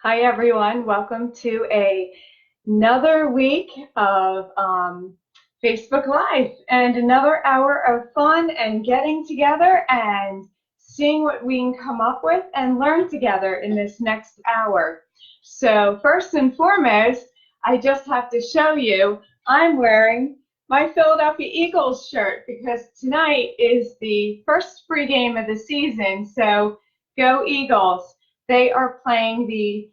Hi everyone, welcome to another week of Facebook Live and another hour of fun and getting together and seeing what we can come up with and learn together in this next hour. So first and foremost, I just have to show you I'm wearing my Philadelphia Eagles shirt because tonight is the first free game of the season, so go Eagles. They are playing the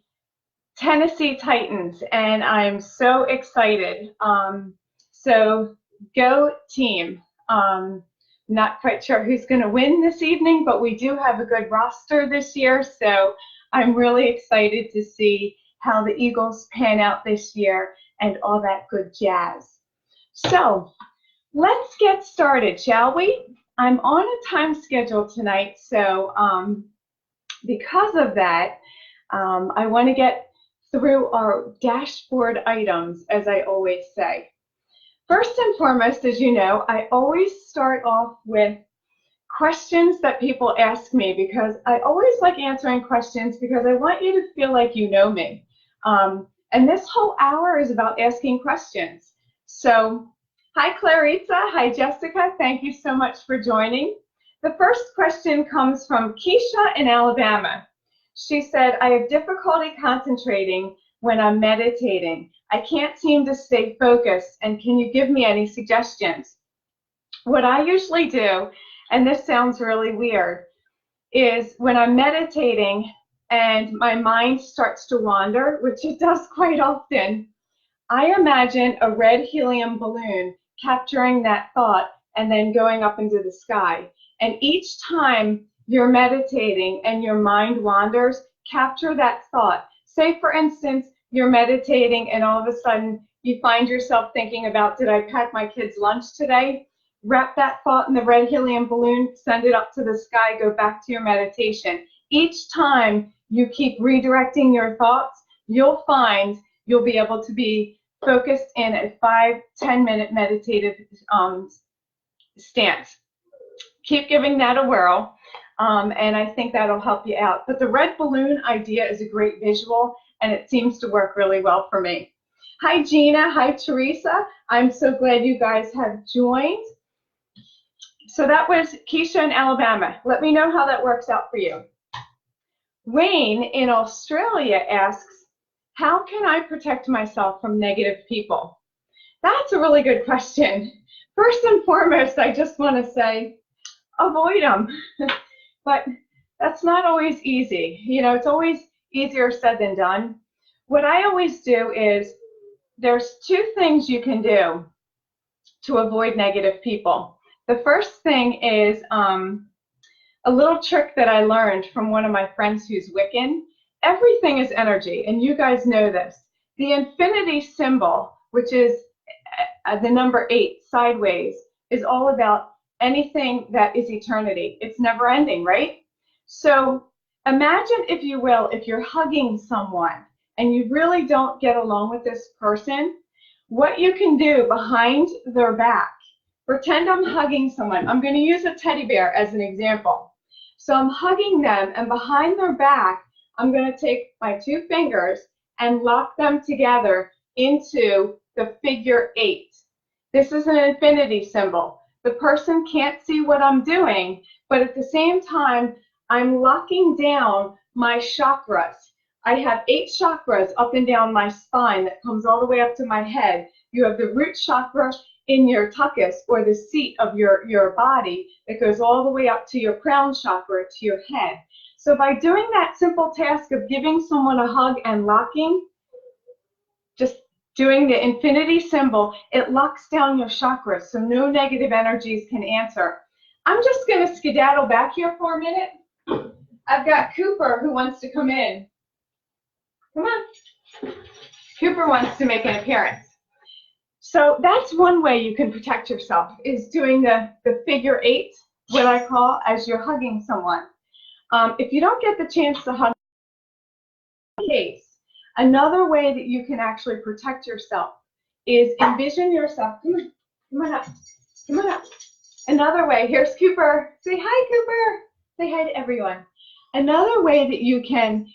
Tennessee Titans, and I'm so excited. So go team. Not quite sure who's going to win this evening, but we do have a good roster this year, so I'm really excited to see how the Eagles pan out this year and all that good jazz. So let's get started, shall we? I'm on a time schedule tonight, so because of that, I want to get through our dashboard items, as I always say. First and foremost, as you know, I always start off with questions that people ask me because I always like answering questions because I want you to feel like you know me. And this whole hour is about asking questions. So, hi Claritza, hi Jessica, thank you so much for joining. The first question comes from Keisha in Alabama. She said, I have difficulty concentrating when I'm meditating. I can't seem to stay focused, and can you give me any suggestions? What I usually do, and this sounds really weird, is when I'm meditating and my mind starts to wander, which it does quite often, I imagine a red helium balloon capturing that thought and then going up into the sky. And each time you're meditating and your mind wanders, capture that thought. Say, for instance, you're meditating and all of a sudden you find yourself thinking about, did I pack my kids' lunch today? Wrap that thought in the red helium balloon, send it up to the sky, go back to your meditation. Each time you keep redirecting your thoughts, you'll find you'll be able to be focused in a 5-10 minute meditative stance. Keep giving that a whirl, and I think that'll help you out. But the red balloon idea is a great visual, and it seems to work really well for me. Hi, Gina. Hi, Teresa. I'm so glad you guys have joined. So that was Keisha in Alabama. Let me know how that works out for you. Wayne in Australia asks, how can I protect myself from negative people? That's a really good question. First and foremost, I just want to say, avoid them. But that's not always easy. You know, it's always easier said than done. What I always do is there's two things you can do to avoid negative people. The first thing is a little trick that I learned from one of my friends who's Wiccan. Everything is energy, and you guys know this. The infinity symbol, which is the number 8 sideways, is all about anything that is eternity. It's never ending, right? So imagine, if you will, if you're hugging someone and you really don't get along with this person, what you can do behind their back. Pretend I'm hugging someone. I'm going to use a teddy bear as an example. So I'm hugging them, and behind their back, I'm going to take my 2 fingers and lock them together into the figure 8. This is an infinity symbol. The person can't see what I'm doing, but at the same time, I'm locking down my chakras. I have 8 chakras up and down my spine that comes all the way up to my head. You have the root chakra in your tuchus, or the seat of your body, that goes all the way up to your crown chakra, to your head. So by doing that simple task of giving someone a hug and locking, just doing the infinity symbol, it locks down your chakras so no negative energies can answer. I'm just going to skedaddle back here for a minute. I've got Cooper who wants to come in. Come on. Cooper wants to make an appearance. So that's one way you can protect yourself, is doing the figure 8, what I call, as you're hugging someone. If you don't get the chance to hug case, another way that you can actually protect yourself is envision yourself. Come on up. Come on up. Another way, here's Cooper. Say hi, Cooper. Say hi to everyone. Another way that you can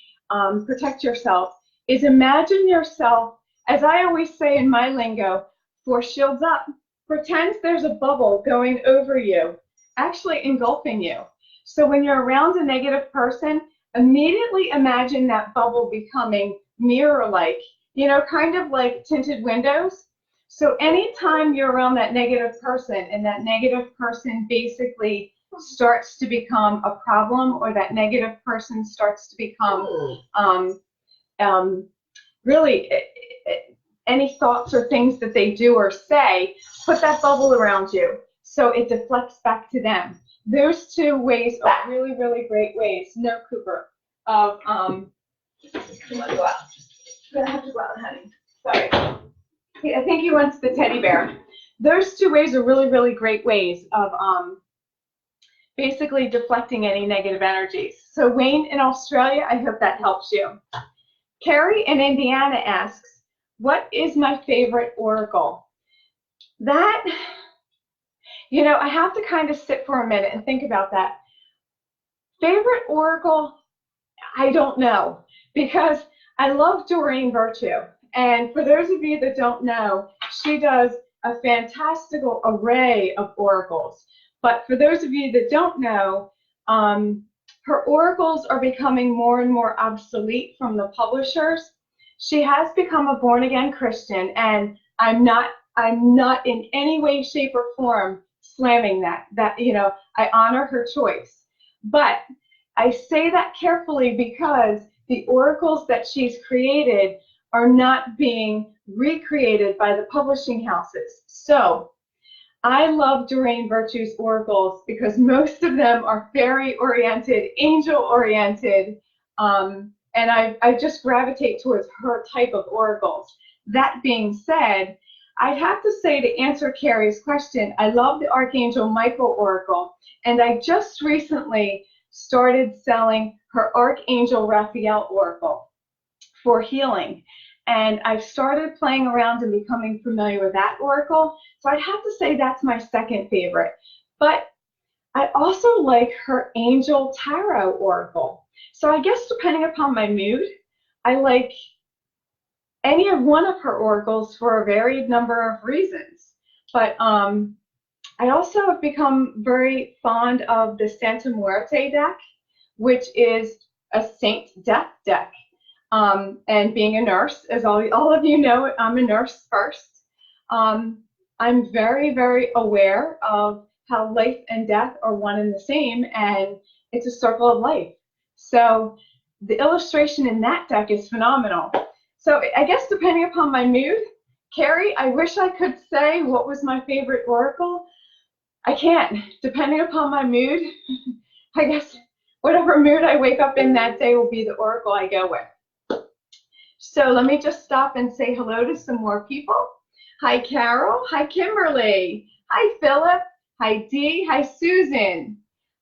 protect yourself is imagine yourself, as I always say in my lingo, 4 shields up. Pretend there's a bubble going over you, actually engulfing you. So when you're around a negative person, immediately imagine that bubble becoming mirror-like, you know, kind of like tinted windows. So anytime you're around that negative person and that negative person basically starts to become a problem, or that negative person starts to become really any thoughts or things that they do or say, put that bubble around you so it deflects back to them. Those 2 ways are really, really great ways. No, Cooper. Of you want to go out? You're gonna have to go out, honey. Sorry. I think he wants the teddy bear. Those 2 ways are really, really great ways of basically deflecting any negative energies. So Wayne in Australia, I hope that helps you. Carrie in Indiana asks, what is my favorite oracle? That, you know, I have to kind of sit for a minute and think about that. Favorite oracle, I don't know, because I love Doreen Virtue. And for those of you that don't know, she does a fantastical array of oracles. But for those of you that don't know, her oracles are becoming more and more obsolete from the publishers. She has become a born-again Christian, and I'm not in any way, shape, or form slamming that. You know, I honor her choice. But I say that carefully because the oracles that she's created are not being recreated by the publishing houses. So I love Doreen Virtue's oracles because most of them are fairy-oriented, angel-oriented, and I just gravitate towards her type of oracles. That being said, I'd have to say, to answer Carrie's question, I love the Archangel Michael oracle, and I just recently started selling her Archangel Raphael oracle for healing. And I've started playing around and becoming familiar with that oracle. So I'd have to say that's my second favorite. But I also like her Angel Tarot oracle. So I guess depending upon my mood, I like any of one of her oracles for a varied number of reasons. But I also have become very fond of the Santa Muerte deck, which is a Saint Death deck. And being a nurse, as all of you know, I'm a nurse first. I'm very, very aware of how life and death are one and the same, and it's a circle of life. So the illustration in that deck is phenomenal. So I guess depending upon my mood, Carrie, I wish I could say what was my favorite oracle. I can't. Depending upon my mood, I guess whatever mood I wake up in that day will be the oracle I go with. So let me just stop and say hello to some more people. Hi, Carol. Hi, Kimberly. Hi, Philip. Hi, Dee. Hi, Susan.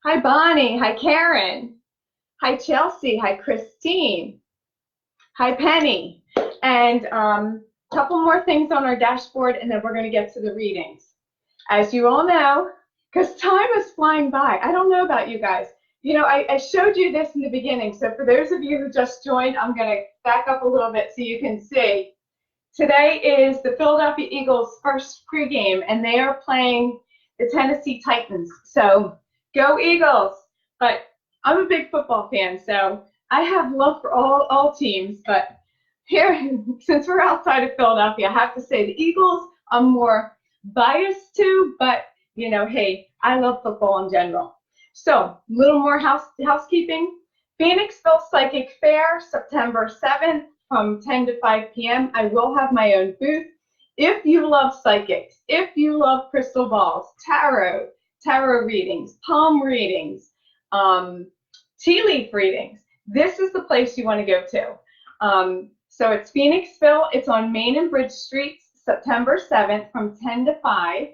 Hi, Bonnie. Hi, Karen. Hi, Chelsea. Hi, Christine. Hi, Penny. And a couple more things on our dashboard, and then we're going to get to the readings. As you all know, because time is flying by. I don't know about you guys. You know, I showed you this in the beginning, so for those of you who just joined, I'm going to back up a little bit so you can see. Today is the Philadelphia Eagles' first pregame, and they are playing the Tennessee Titans. So go Eagles! But I'm a big football fan, so I have love for all teams. But here, since we're outside of Philadelphia, I have to say the Eagles I'm more biased to, but you know, hey, I love football in general. So, a little more housekeeping. Phoenixville Psychic Fair, September 7th from 10 to 5 p.m. I will have my own booth. If you love psychics, if you love crystal balls, tarot readings, palm readings, tea leaf readings, this is the place you want to go to. So it's Phoenixville. It's on Main and Bridge Streets, September 7th from 10 to 5.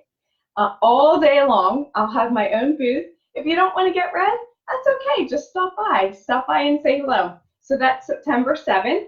All day long, I'll have my own booth. If you don't want to get read, that's okay. Just stop by. Stop by and say hello. So that's September 7th.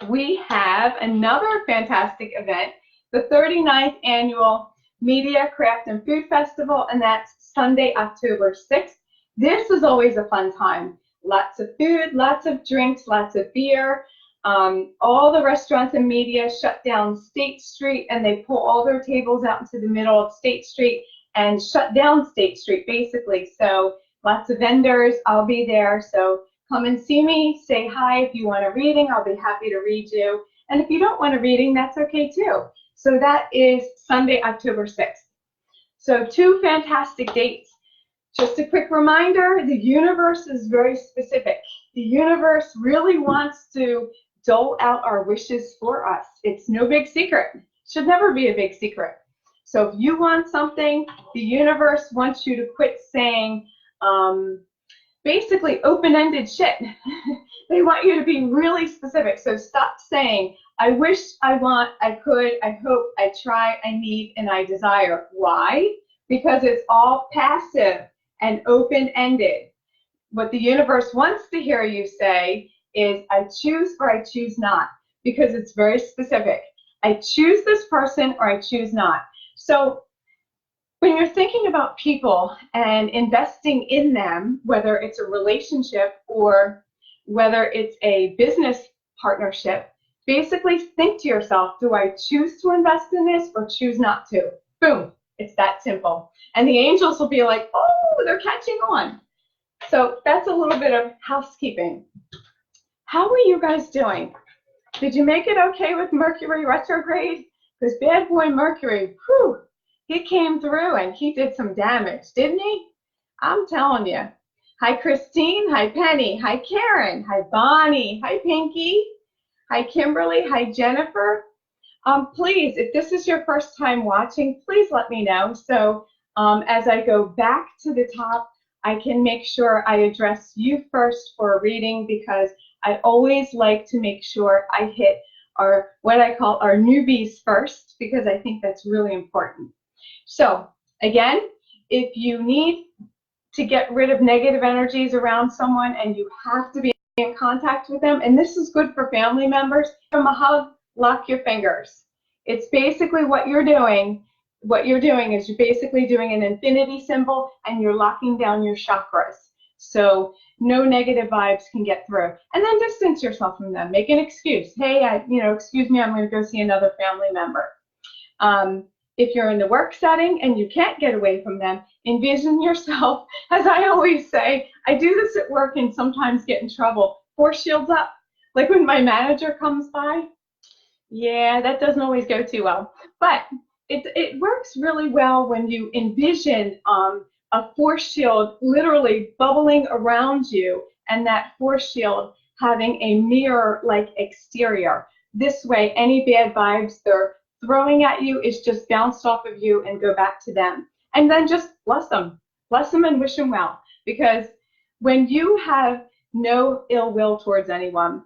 We have another fantastic event, the 39th Annual Media, Craft, and Food Festival, and that's Sunday, October 6th. This is always a fun time. lots of food, lots of drinks, lots of beer. All the restaurants and media shut down State Street, and they pull all their tables out into the middle of State Street and shut down State Street, basically. So lots of vendors. I'll be there. So come and see me. Say hi if you want a reading. I'll be happy to read you. And if you don't want a reading, that's okay too. So that is Sunday, October 6th. So 2 fantastic dates. Just a quick reminder, the universe is very specific. The universe really wants to dole out our wishes for us. It's no big secret. It should never be a big secret. So if you want something, the universe wants you to quit saying basically open-ended shit. They want you to be really specific. So stop saying, I wish, I want, I could, I hope, I try, I need, and I desire. Why? Because it's all passive and open-ended. What the universe wants to hear you say is, I choose or I choose not, because it's very specific. I choose this person or I choose not. So when you're thinking about people and investing in them, whether it's a relationship or whether it's a business partnership, basically think to yourself, do I choose to invest in this or choose not to? Boom, it's that simple. And the angels will be like, oh, they're catching on. So that's a little bit of housekeeping. How are you guys doing? Did you make it okay with Mercury retrograde? Because bad boy Mercury, whew, he came through and he did some damage, didn't he? I'm telling you. Hi, Christine. Hi, Penny. Hi, Karen. Hi, Bonnie. Hi, Pinky. Hi, Kimberly. Hi, Jennifer. Please, if this is your first time watching, please let me know. So as I go back to the top, I can make sure I address you first for a reading, because I always like to make sure I hit our, what I call our newbies first, because I think that's really important. So again, if you need to get rid of negative energies around someone and you have to be in contact with them, and this is good for family members, from a hug, lock your fingers. It's basically what you're doing. What you're doing is you're basically doing an infinity symbol and you're locking down your chakras. So no negative vibes can get through. And then distance yourself from them. Make an excuse. Hey, excuse me, I'm going to go see another family member. If you're in the work setting and you can't get away from them, envision yourself, as I always say, I do this at work and sometimes get in trouble. Force shields up. Like when my manager comes by. Yeah, that doesn't always go too well. But it works really well when you envision a force shield literally bubbling around you, and that force shield having a mirror-like exterior. This way, any bad vibes they're throwing at you is just bounced off of you and go back to them. And then just bless them and wish them well. Because when you have no ill will towards anyone,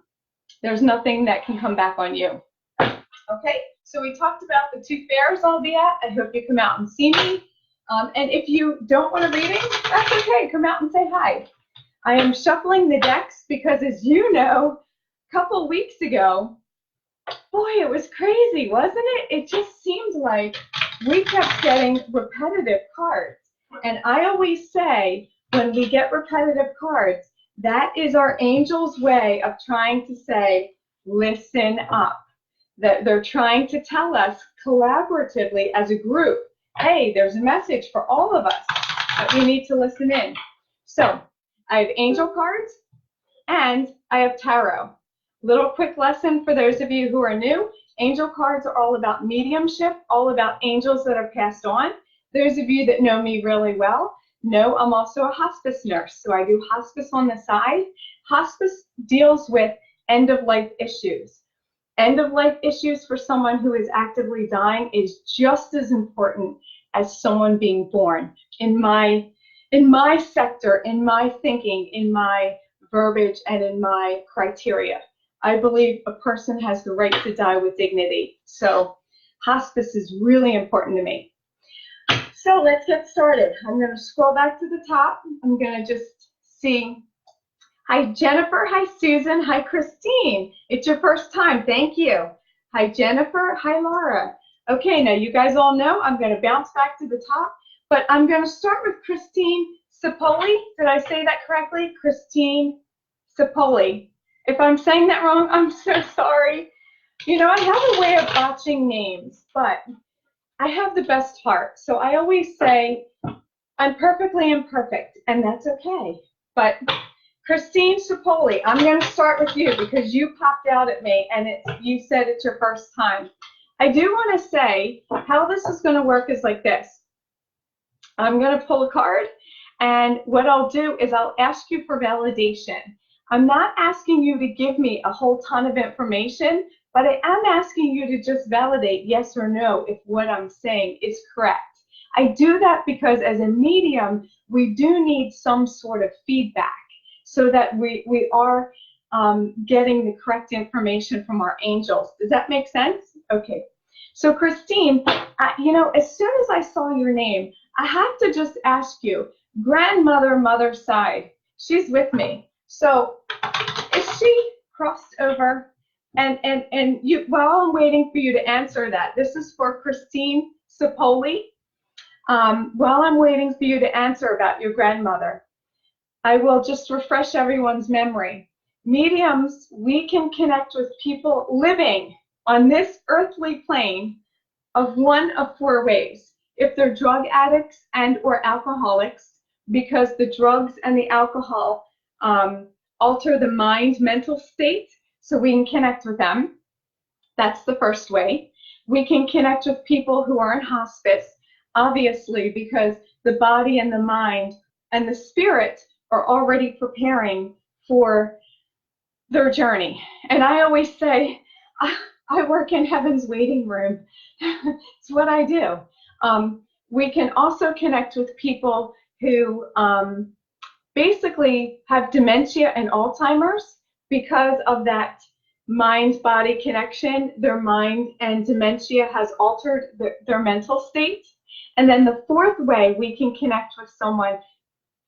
there's nothing that can come back on you. Okay, so we talked about the 2 fairs I'll be at. I hope you come out and see me. And if you don't want a reading, that's okay. Come out and say hi. I am shuffling the decks because, as you know, a couple weeks ago, boy, it was crazy, wasn't it? It just seemed like we kept getting repetitive cards. And I always say, when we get repetitive cards, that is our angel's way of trying to say, listen up. That they're trying to tell us collaboratively as a group, hey, there's a message for all of us that we need to listen in. So I have angel cards and I have tarot. Little quick lesson for those of you who are new. Angel cards are all about mediumship, all about angels that have passed on. Those of you that know me really well know I'm also a hospice nurse, so I do hospice on the side. Hospice deals with end-of-life issues. End-of-life issues for someone who is actively dying is just as important as someone being born. In my sector, in my thinking, in my verbiage, and in my criteria, I believe a person has the right to die with dignity. So hospice is really important to me. So let's get started. I'm going to scroll back to the top. I'm going to just see. Hi, Jennifer. Hi, Susan. Hi, Christine. It's your first time. Thank you. Hi, Jennifer. Hi, Laura. Okay, now you guys all know I'm going to bounce back to the top, but I'm going to start with Christine Cipolli. Did I say that correctly? Christine Sapoli. If I'm saying that wrong, I'm so sorry. You know, I have a way of botching names, but I have the best heart. So I always say, I'm perfectly imperfect, and that's okay. But Christine Sapoli, I'm going to start with you because you popped out at me, and you said it's your first time. I do want to say how this is going to work is like this. I'm going to pull a card, and what I'll do is I'll ask you for validation. I'm not asking you to give me a whole ton of information, but I am asking you to just validate yes or no if what I'm saying is correct. I do that because as a medium, we do need some sort of feedback so that we are getting the correct information from our angels. Does that make sense? Okay. So Christine, you know, as soon as I saw your name, I have to just ask you, grandmother, mother's side, she's with me. So is she crossed over? And you, while I'm waiting for you to answer that, this is for Christine Sapoli. While I'm waiting for you to answer about your grandmother, I will just refresh everyone's memory. Mediums, we can connect with people living on this earthly plane of one of four ways. If they're drug addicts and or alcoholics, because the drugs and the alcohol alter the mind mental state, so we can connect with them. That's the first way. We can connect with people who are in hospice, obviously, because the body and the mind and the spirit are already preparing for their journey. And I always say, I work in heaven's waiting room. It's what I do. We can also connect with people who basically have dementia and Alzheimer's because of that mind-body connection. Their mind and dementia has altered their mental state. And then the fourth way we can connect with someone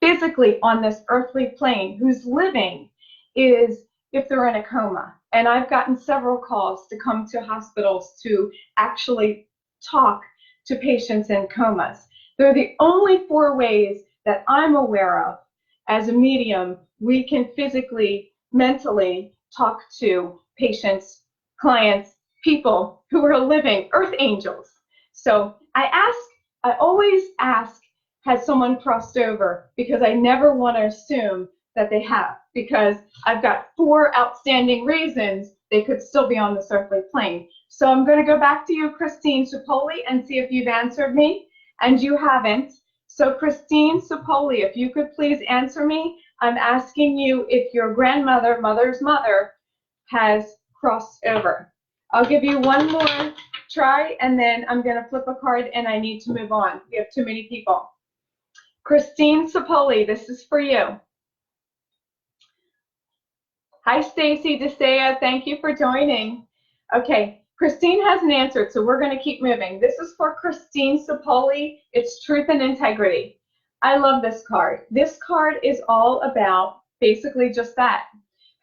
physically on this earthly plane who's living is if they're in a coma. And I've gotten several calls to come to hospitals to actually talk to patients in comas. They're the only four ways that I'm aware of as a medium we can physically, mentally talk to patients, clients, people who are living, earth angels. So I always ask, has someone crossed over? Because I never want to assume that they have, because I've got four outstanding reasons they could still be on this earthly plane. So I'm going to go back to you, Christine Sapoli, and see if you've answered me, and you haven't. So Christine Sapoli, if you could please answer me. I'm asking you if your grandmother, mother's mother, has crossed over. I'll give you one more try, and then I'm going to flip a card, and I need to move on. We have too many people. Christine Sapoli, this is for you. Hi, Stacy DeSea. Thank you for joining. Okay, Christine hasn't answered, so we're going to keep moving. This is for Christine Sapoli. It's Truth and Integrity. I love this card. This card is all about basically just that.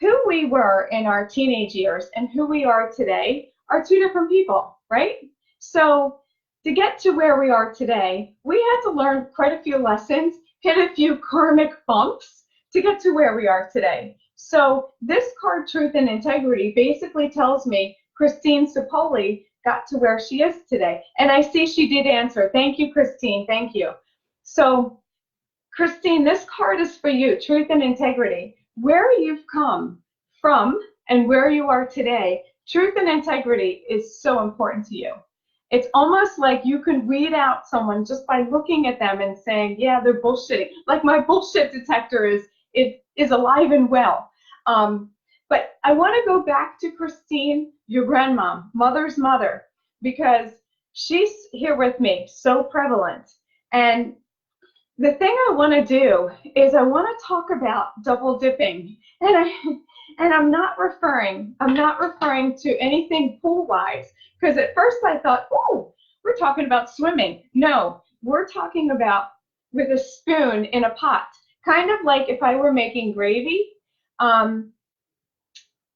Who we were in our teenage years and who we are today are two different people, right? So to get to where we are today, we had to learn quite a few lessons, hit a few karmic bumps to get to where we are today. So this card, Truth and Integrity, basically tells me Christine Sapoli got to where she is today. And I see she did answer. Thank you, Christine. Thank you. So, Christine, this card is for you, Truth and Integrity. Where you've come from and where you are today, truth and integrity is so important to you. It's almost like you can weed out someone just by looking at them and saying, yeah, they're bullshitting. Like my bullshit detector is alive and well. But I want to go back to Christine, your grandma, mother's mother, because she's here with me, so prevalent. And the thing I want to do is I want to talk about double dipping. And I'm not referring to anything pool-wise, because at first I thought, oh, we're talking about swimming. No, we're talking about with a spoon in a pot. Kind of like if I were making gravy,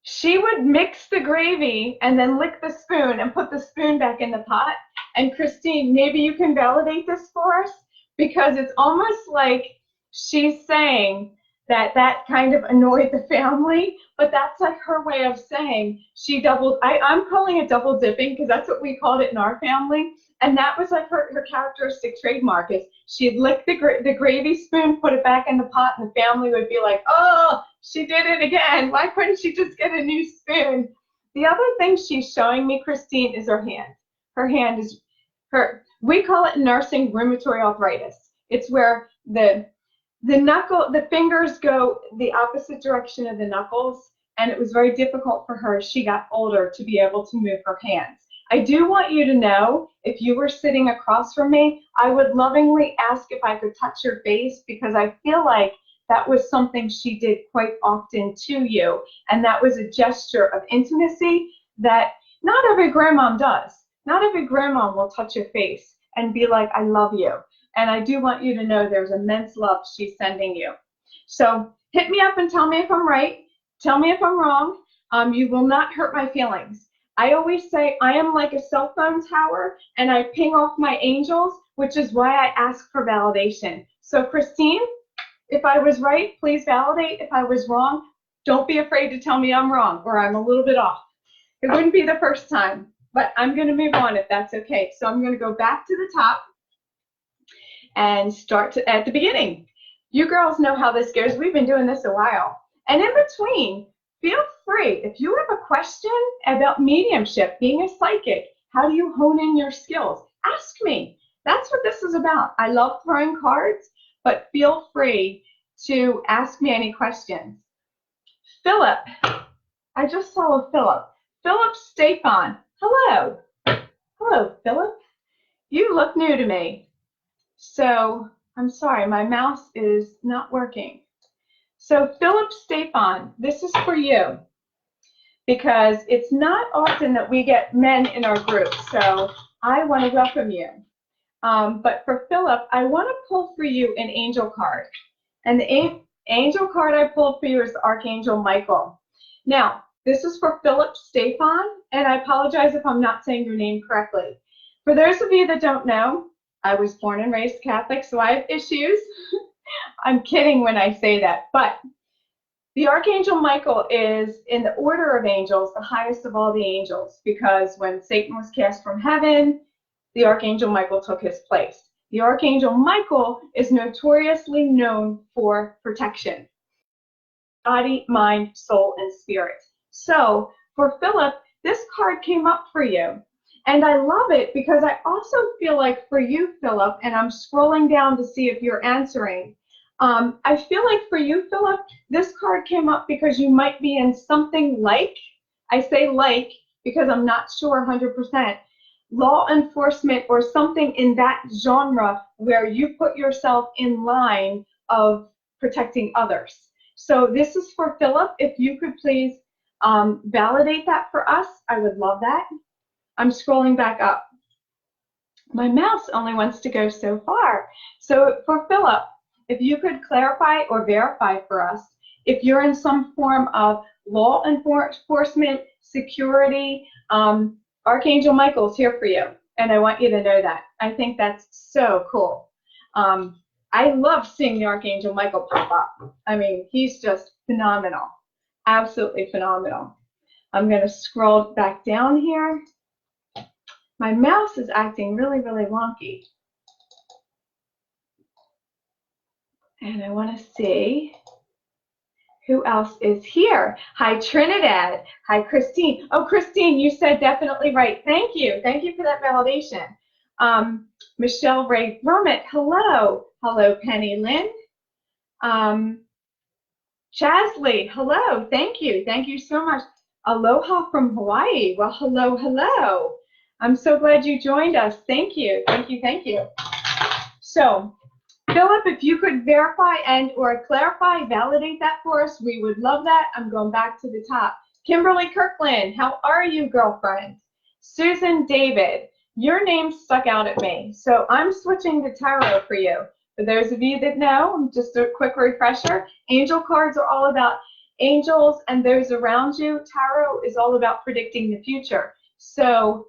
she would mix the gravy and then lick the spoon and put the spoon back in the pot. And Christine, maybe you can validate this for us, because it's almost like she's saying that kind of annoyed the family, but that's like her way of saying she doubled. I'm calling it double dipping because that's what we called it in our family. And that was like her characteristic trademark is she'd lick the gravy spoon, put it back in the pot, and the family would be like, oh, she did it again. Why couldn't she just get a new spoon? The other thing she's showing me, Christine, is her hand. Her hand is we call it nursing rheumatoid arthritis. It's where the fingers go the opposite direction of the knuckles, and it was very difficult for her as she got older to be able to move her hands. I do want you to know, if you were sitting across from me, I would lovingly ask if I could touch your face because I feel like that was something she did quite often to you, and that was a gesture of intimacy that not every grandmom does. Not every grandmom will touch your face and be like, I love you. And I do want you to know there's immense love she's sending you. So hit me up and tell me if I'm right. Tell me if I'm wrong. You will not hurt my feelings. I always say I am like a cell phone tower and I ping off my angels, which is why I ask for validation. So Christine, if I was right, please validate. If I was wrong, don't be afraid to tell me I'm wrong or I'm a little bit off. It wouldn't be the first time, but I'm going to move on if that's okay. So I'm going to go back to the top and start at the beginning. You girls know how this goes. We've been doing this a while. And in between, feel free. If you have a question about mediumship, being a psychic, how do you hone in your skills? Ask me. That's what this is about. I love throwing cards, but feel free to ask me any questions. Philip, I just saw a Philip. Philip Stapon. Hello. Hello, Philip. You look new to me. So I'm sorry, my mouse is not working. So Philip Stapon, this is for you because it's not often that we get men in our group. So I want to welcome you. But for Philip, I want to pull for you an angel card. And the angel card I pulled for you is the Archangel Michael. Now, this is for Philip Stapon, and I apologize if I'm not saying your name correctly. For those of you that don't know, I was born and raised Catholic, so I have issues. I'm kidding when I say that, but the Archangel Michael is, in the order of angels, the highest of all the angels, because when Satan was cast from heaven, the Archangel Michael took his place. The Archangel Michael is notoriously known for protection. Body, mind, soul, and spirit. So for Philip, this card came up for you. And I love it because I also feel like for you, Philip, and I'm scrolling down to see if you're answering, I feel like for you, Philip, this card came up because you might be in something like, I say like because I'm not sure 100%, law enforcement or something in that genre where you put yourself in line of protecting others. So this is for Philip. If you could please validate that for us, I would love that. I'm scrolling back up. My mouse only wants to go so far. So for Philip, if you could clarify or verify for us, if you're in some form of law enforcement, security, Archangel Michael's here for you. And I want you to know that. I think that's so cool. I love seeing the Archangel Michael pop up. I mean, he's just phenomenal. Absolutely phenomenal. I'm going to scroll back down here. My mouse is acting really, really wonky. And I want to see who else is here. Hi, Trinidad. Hi, Christine. Oh, Christine, you said definitely right. Thank you. Thank you for that validation. Michelle Ray Brummett, hello. Hello, Penny Lynn. Chasley, hello. Thank you. Thank you so much. Aloha from Hawaii. Well, hello, hello. I'm so glad you joined us. Thank you. Thank you. Thank you. So, Philip, if you could verify and or clarify, validate that for us, we would love that. I'm going back to the top. Kimberly Kirkland, how are you, girlfriend? Susan David, your name stuck out at me, so I'm switching to tarot for you. For those of you that know, just a quick refresher, angel cards are all about angels and those around you. Tarot is all about predicting the future. So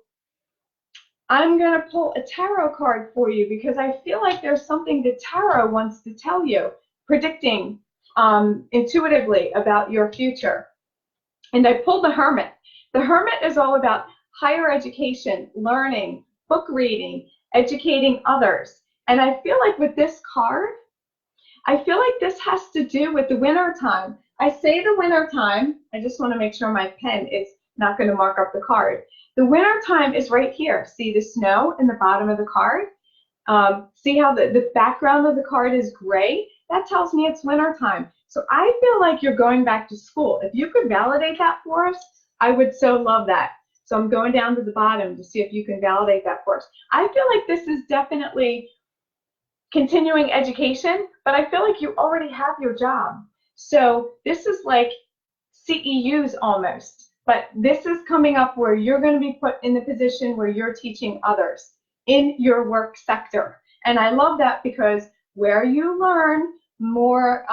I'm going to pull a tarot card for you because I feel like there's something the tarot wants to tell you, predicting intuitively about your future. And I pulled the Hermit. The Hermit is all about higher education, learning, book reading, educating others. And I feel like with this card, I feel like this has to do with the winter time. I say the winter time, I just want to make sure my pen is not going to mark up the card. The winter time is right here. See the snow in the bottom of the card? See how the background of the card is gray? That tells me it's winter time. So I feel like you're going back to school. If you could validate that for us, I would so love that. So I'm going down to the bottom to see if you can validate that for us. I feel like this is definitely continuing education, but I feel like you already have your job. So this is like CEUs almost, but this is coming up where you're going to be put in the position where you're teaching others in your work sector. And I love that because where you learn more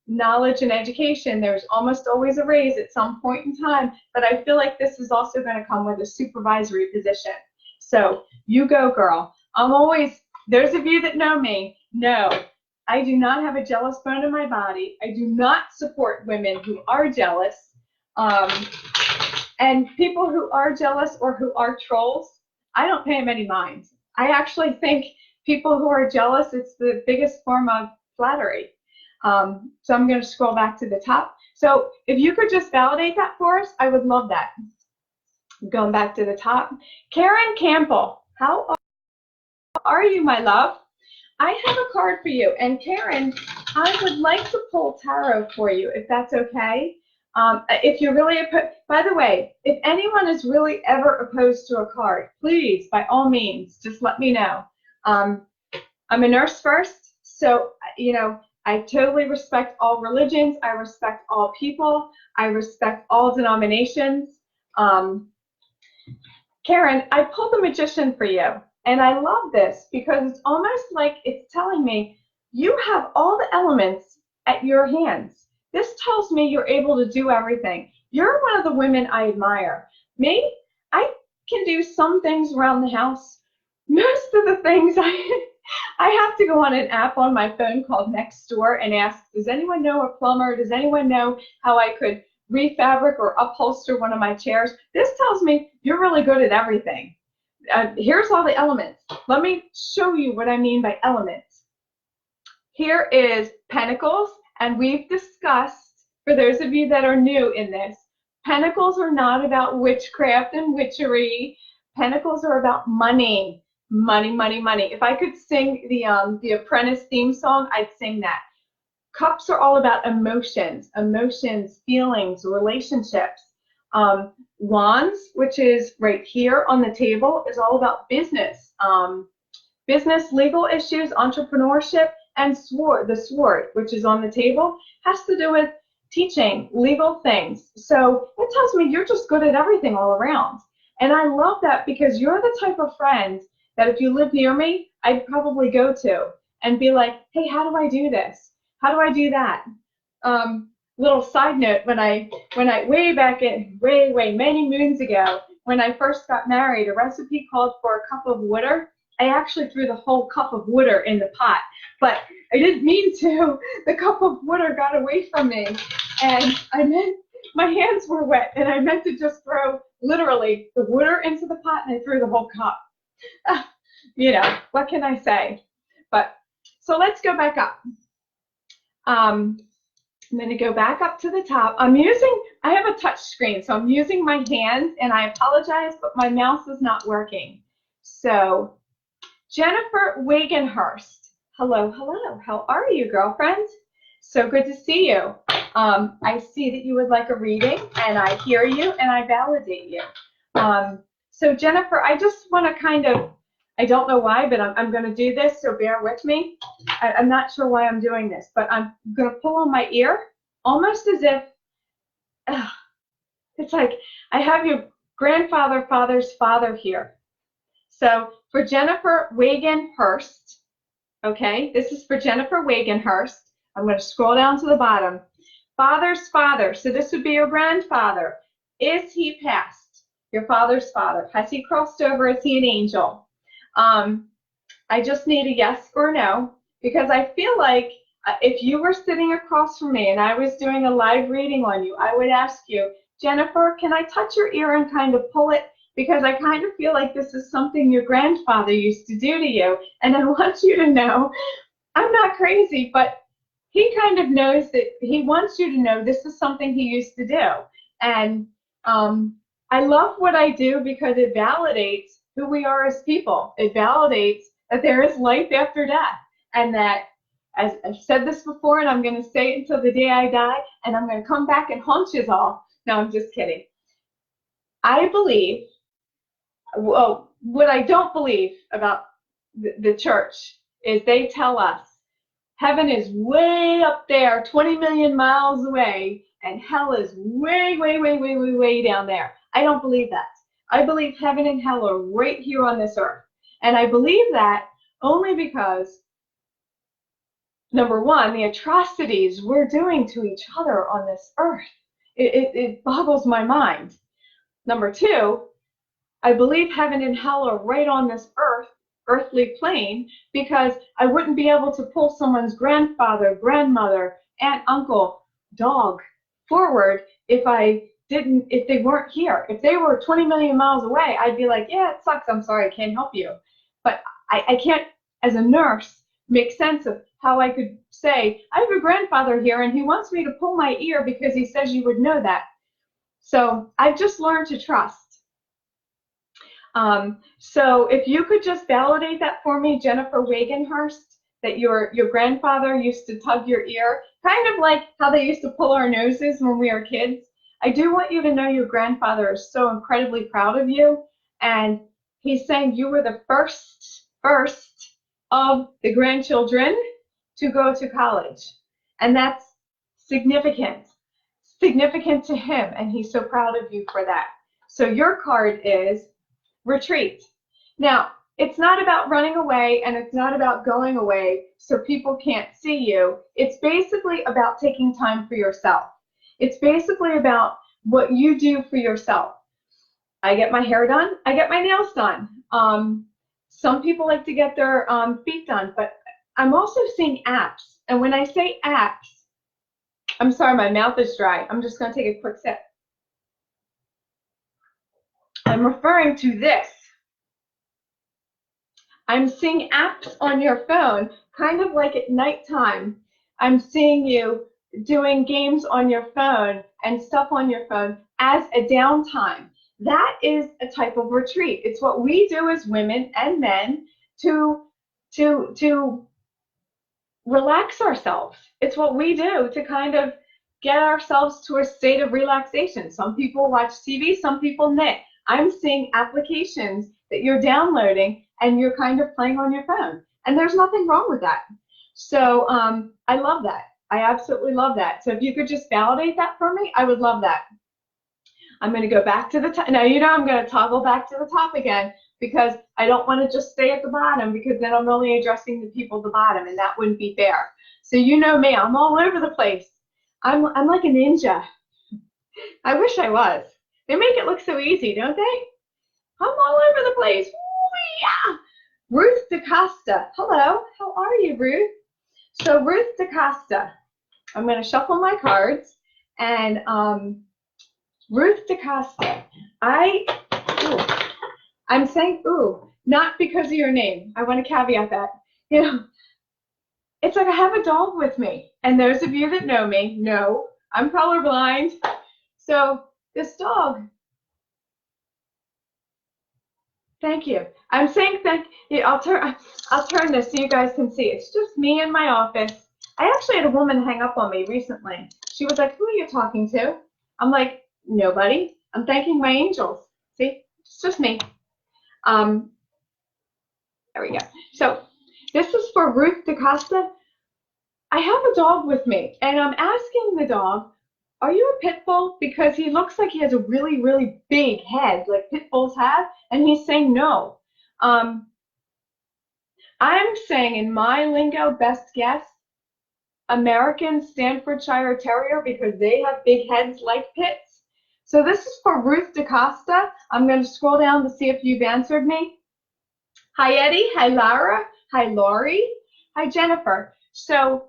knowledge and education, there's almost always a raise at some point in time, but I feel like this is also going to come with a supervisory position. So you go, girl. I'm always, those of you that know me know I do not have a jealous bone in my body. I do not support women who are jealous. And people who are jealous or who are trolls, I don't pay them any mind. I actually think people who are jealous, it's the biggest form of flattery. So I'm going to scroll back to the top. So if you could just validate that for us, I would love that. Going back to the top. Karen Campbell, how are you, my love? I have a card for you. And Karen, I would like to pull tarot for you, if that's okay. If you're really, by the way, if anyone is really ever opposed to a card, please, by all means, just let me know. I'm a nurse first, so, you know, I totally respect all religions. I respect all people. I respect all denominations. Karen, I pulled the Magician for you, and I love this because it's almost like it's telling me you have all the elements at your hands. This tells me you're able to do everything. You're one of the women I admire. Me, I can do some things around the house. Most of the things I have to go on an app on my phone called Nextdoor and ask, does anyone know a plumber? Does anyone know how I could refabric or upholster one of my chairs? This tells me you're really good at everything. Here's all the elements. Let me show you what I mean by elements. Here is Pentacles, and we've discussed, for those of you that are new in this, Pentacles are not about witchcraft and witchery. Pentacles are about money. Money, money, money. If I could sing the Apprentice theme song, I'd sing that. Cups are all about emotions, feelings, relationships. Wands, which is right here on the table, is all about business, business, legal issues, entrepreneurship, and the sword, which is on the table, has to do with teaching, legal things. So it tells me you're just good at everything all around. And I love that because you're the type of friend that if you live near me, I'd probably go to and be like, hey, how do I do this? How do I do that? Little side note, when I way back in, way many moons ago, when I first got married, a recipe called for a cup of water. I actually threw the whole cup of water in the pot, but I didn't mean to. The cup of water got away from me, and my hands were wet, and I meant to just throw literally the water into the pot, and I threw the whole cup. You know, what can I say? But so let's go back up. I'm going to go back up to the top. I have a touch screen, so I'm using my hands, and I apologize, but my mouse is not working. So Jennifer Wagenhurst. Hello, hello. How are you, girlfriend? So good to see you. I see that you would like a reading, and I hear you, and I validate you. So Jennifer, I just want to kind of, I don't know why, but I'm going to do this, so bear with me. I'm not sure why I'm doing this, but I'm going to pull on my ear, almost as if, it's like I have your grandfather, father's father here. So for Jennifer Wagenhurst, okay, this is for Jennifer Wagenhurst. I'm going to scroll down to the bottom. Father's father, so this would be your grandfather. Is he passed? Your father's father. Has he crossed over? Is he an angel? I just need a yes or no, because I feel like If you were sitting across from me and I was doing a live reading on you, I would ask you, Jennifer, can I touch your ear and kind of pull it? Because I kind of feel like this is something your grandfather used to do to you. And I want you to know, I'm not crazy, but he kind of knows that he wants you to know this is something he used to do. And I love what I do because it validates who we are as people. It validates that there is life after death, and that, as I've said this before, and I'm going to say it until the day I die, and I'm going to come back and haunt you all. No, I'm just kidding. I believe, well, what I don't believe about the church is they tell us heaven is way up there, 20 million miles away, and hell is way, way, way, way, way, way down there. I don't believe that. I believe heaven and hell are right here on this earth. And I believe that only because, number one, the atrocities we're doing to each other on this earth, it boggles my mind. Number two, I believe heaven and hell are right on this earthly plane, because I wouldn't be able to pull someone's grandfather, grandmother, aunt, uncle, dog forward if they weren't here. If they were 20 million miles away, I'd be like, yeah, it sucks, I'm sorry, I can't help you. But I can't, as a nurse, make sense of how I could say, I have a grandfather here and he wants me to pull my ear because he says you would know that. So I've just learned to trust. So if you could just validate that for me, Jennifer Wagenhurst, that your grandfather used to tug your ear, kind of like how they used to pull our noses when we were kids. I do want you to know your grandfather is so incredibly proud of you, and he's saying you were the first of the grandchildren to go to college, and that's significant to him, and he's so proud of you for that. So your card is retreat. Now, it's not about running away, and it's not about going away so people can't see you. It's basically about taking time for yourself. It's basically about what you do for yourself. I get my hair done. I get my nails done. Some people like to get their feet done, but I'm also seeing apps. And when I say apps, I'm sorry, my mouth is dry. I'm just going to take a quick sip. I'm referring to this. I'm seeing apps on your phone, kind of like at nighttime. I'm seeing you doing games on your phone and stuff on your phone as a downtime. That is a type of retreat. It's what we do as women and men to relax ourselves. It's what we do to kind of get ourselves to a state of relaxation. Some people watch TV, some people knit. I'm seeing applications that you're downloading and you're kind of playing on your phone. And there's nothing wrong with that. So I love that. I absolutely love that. So if you could just validate that for me, I would love that. I'm going to go back to the top. Now, you know I'm going to toggle back to the top again because I don't want to just stay at the bottom, because then I'm only addressing the people at the bottom, and that wouldn't be fair. So you know me, I'm all over the place. I'm like a ninja. I wish I was. They make it look so easy, don't they? I'm all over the place. Ooh, yeah. Ruth DaCosta. Hello. How are you, Ruth? So Ruth DaCosta. I'm going to shuffle my cards. And Ruth DaCosta. I'm saying ooh, not because of your name. I want to caveat that. You know, it's like I have a dog with me. And those of you that know me know I'm colorblind. So this dog, thank you. I'm saying thank you. I'll turn this so you guys can see. It's just me in my office. I actually had a woman hang up on me recently. She was like, who are you talking to? I'm like, nobody. I'm thanking my angels. See, it's just me. There we go. So this is for Ruth DaCosta. I have a dog with me, and I'm asking the dog, are you a pit bull? Because he looks like he has a really, really big head, like pit bulls have, and he's saying no. I'm saying in my lingo, best guess, American Staffordshire Terrier, because they have big heads like pits. So this is for Ruth DaCosta. I'm going to scroll down to see if you've answered me. Hi, Eddie. Hi, Lara. Hi, Laurie. Hi, Jennifer. So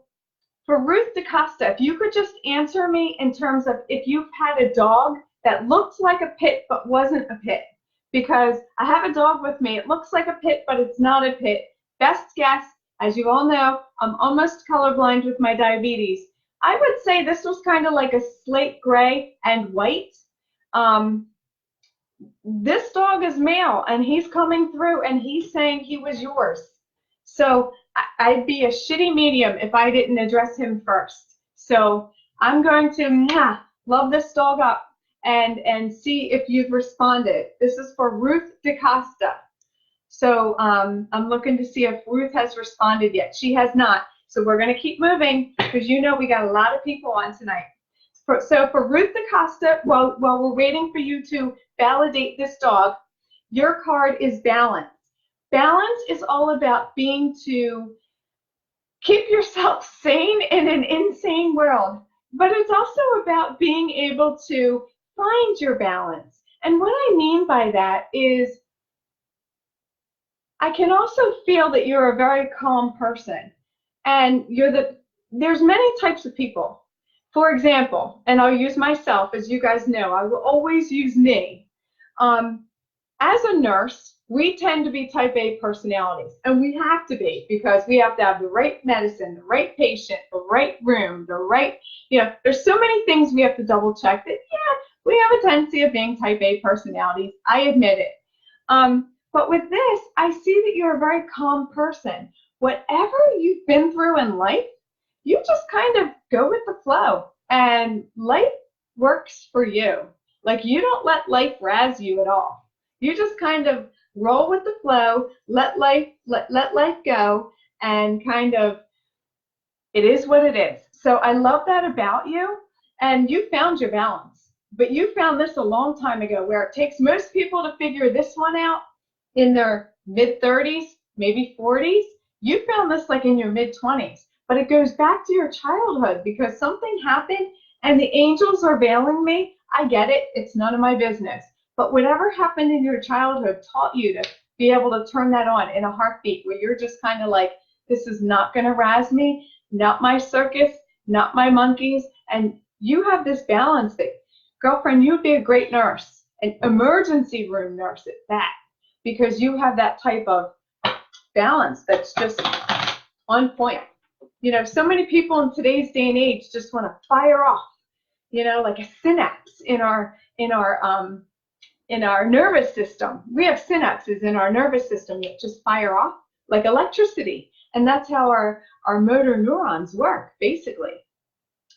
For Ruth DaCosta, if you could just answer me in terms of if you've had a dog that looked like a pit but wasn't a pit. Because I have a dog with me. It looks like a pit, but it's not a pit. Best guess, as you all know, I'm almost colorblind with my diabetes. I would say this was kind of like a slate gray and white. This dog is male, and he's coming through, and he's saying he was yours. So I'd be a shitty medium if I didn't address him first. So I'm going to love this dog up and see if you've responded. This is for Ruth DaCosta. So I'm looking to see if Ruth has responded yet. She has not. So we're going to keep moving because you know we got a lot of people on tonight. So for Ruth DaCosta, while we're waiting for you to validate this dog, your card is balance. Balance is all about being to keep yourself sane in an insane world, but it's also about being able to find your balance. And what I mean by that is I can also feel that you're a very calm person, and there's many types of people. For example, and I'll use myself, as you guys know, I will always use me. As a nurse, we tend to be type A personalities, and we have to be because we have to have the right medicine, the right patient, the right room, the right, there's so many things we have to double check that, we have a tendency of being type A personalities. I admit it. But with this, I see that you're a very calm person. Whatever you've been through in life, you just kind of go with the flow, and life works for you. Like, you don't let life razz you at all. You just kind of roll with the flow, let life go, and kind of, it is what it is. So I love that about you, and you found your balance. But you found this a long time ago, where it takes most people to figure this one out in their mid-30s, maybe 40s. You found this like in your mid-20s. But it goes back to your childhood because something happened and the angels are veiling me. I get it. It's none of my business. But whatever happened in your childhood taught you to be able to turn that on in a heartbeat, where you're just kind of like, this is not going to razz me, not my circus, not my monkeys. And you have this balance that, girlfriend, you'd be a great nurse, an emergency room nurse at that, because you have that type of balance that's just on point. So many people in today's day and age just want to fire off, like a synapse in our nervous system. We have synapses in our nervous system that just fire off like electricity. And that's how our motor neurons work, basically.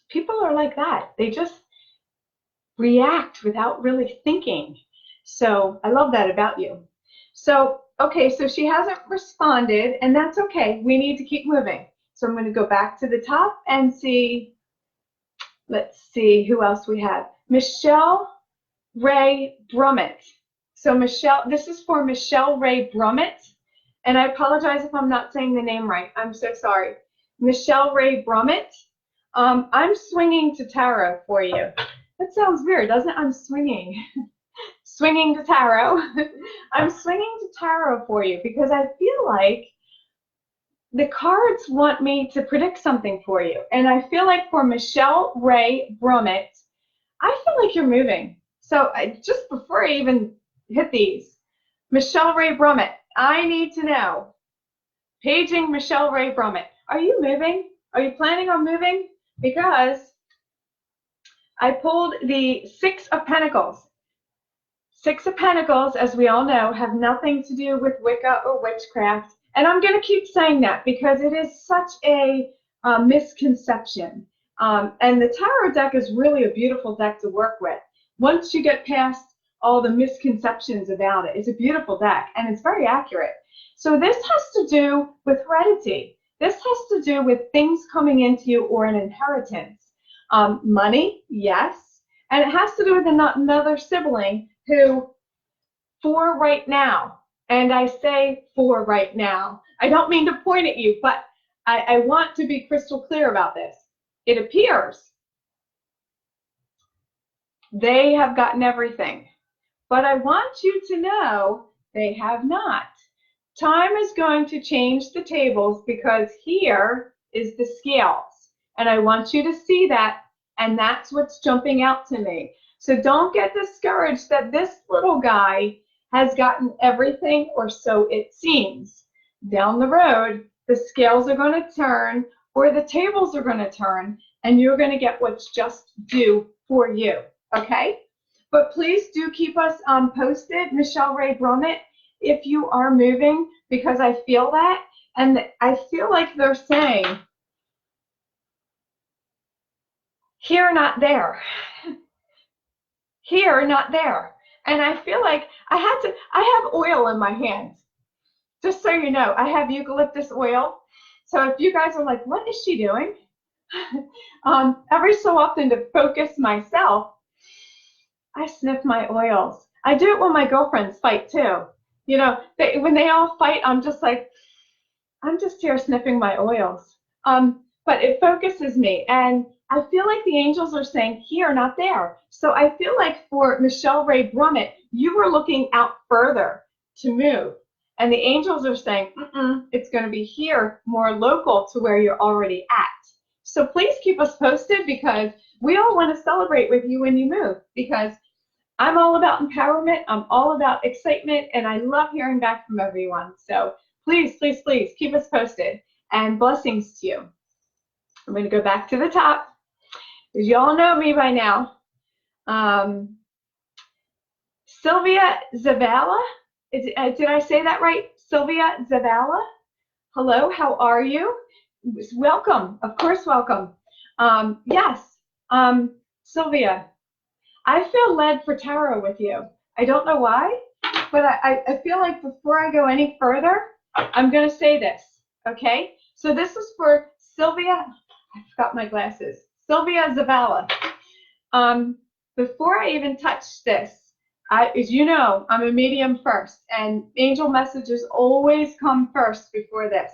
People are like that. They just react without really thinking. So I love that about you. So, okay, so she hasn't responded, and that's okay. We need to keep moving. So I'm going to go back to the top and see, let's see who else we have. Michelle Ray Brummett. So Michelle, this is for Michelle Ray Brummett. And I apologize if I'm not saying the name right. I'm so sorry. Michelle Ray Brummett. I'm swinging to tarot for you. That sounds weird, doesn't it? I'm swinging. Swinging to tarot. I'm swinging to tarot for you because I feel like the cards want me to predict something for you. And I feel like for Michelle Ray Brummett, I feel like you're moving. So just before I even hit these, Michelle Ray Brummett, I need to know, paging Michelle Ray Brummett, are you moving? Are you planning on moving? Because I pulled the Six of Pentacles. Six of Pentacles, as we all know, have nothing to do with Wicca or witchcraft. And I'm going to keep saying that because it is such a misconception. And the tarot deck is really a beautiful deck to work with. Once you get past all the misconceptions about it, it's a beautiful deck and it's very accurate. So this has to do with heredity. This has to do with things coming into you or an inheritance. Money, yes. And it has to do with another sibling who, for right now, and I say for right now, I don't mean to point at you, but I want to be crystal clear about this. It appears they have gotten everything, but I want you to know they have not. Time is going to change the tables because here is the scales. And I want you to see that, and that's what's jumping out to me. So don't get discouraged that this little guy has gotten everything, or so it seems. Down the road, the scales are going to turn, or the tables are going to turn, and you're going to get what's just due for you, okay? But please do keep us posted, Michelle Ray Brummett, if you are moving, because I feel that, and I feel like they're saying, here, not there. Here, not there. And I feel like I have oil in my hands. Just so you know, I have eucalyptus oil. So if you guys are like, what is she doing? Every so often, to focus myself, I sniff my oils. I do it when my girlfriends fight too. You know, when they all fight, I'm just like, I'm just here sniffing my oils. But it focuses me, and I feel like the angels are saying, here, not there. So I feel like for Michelle Ray Brummett, you were looking out further to move. And the angels are saying, it's going to be here, more local to where you're already at. So please keep us posted, because we all want to celebrate with you when you move, because I'm all about empowerment. I'm all about excitement, and I love hearing back from everyone. So please, please, please keep us posted, and blessings to you. I'm going to go back to the top, because you all know me by now. Sylvia Zavala, did I say that right? Sylvia Zavala. Hello, how are you? Welcome, of course, welcome. Yes, Sylvia, I feel led for tarot with you. I don't know why, but I feel like before I go any further, I'm going to say this, okay? So this is for Sylvia. I forgot my glasses. Sylvia Zavala. Before I even touch this, as you know, I'm a medium first, and angel messages always come first before this.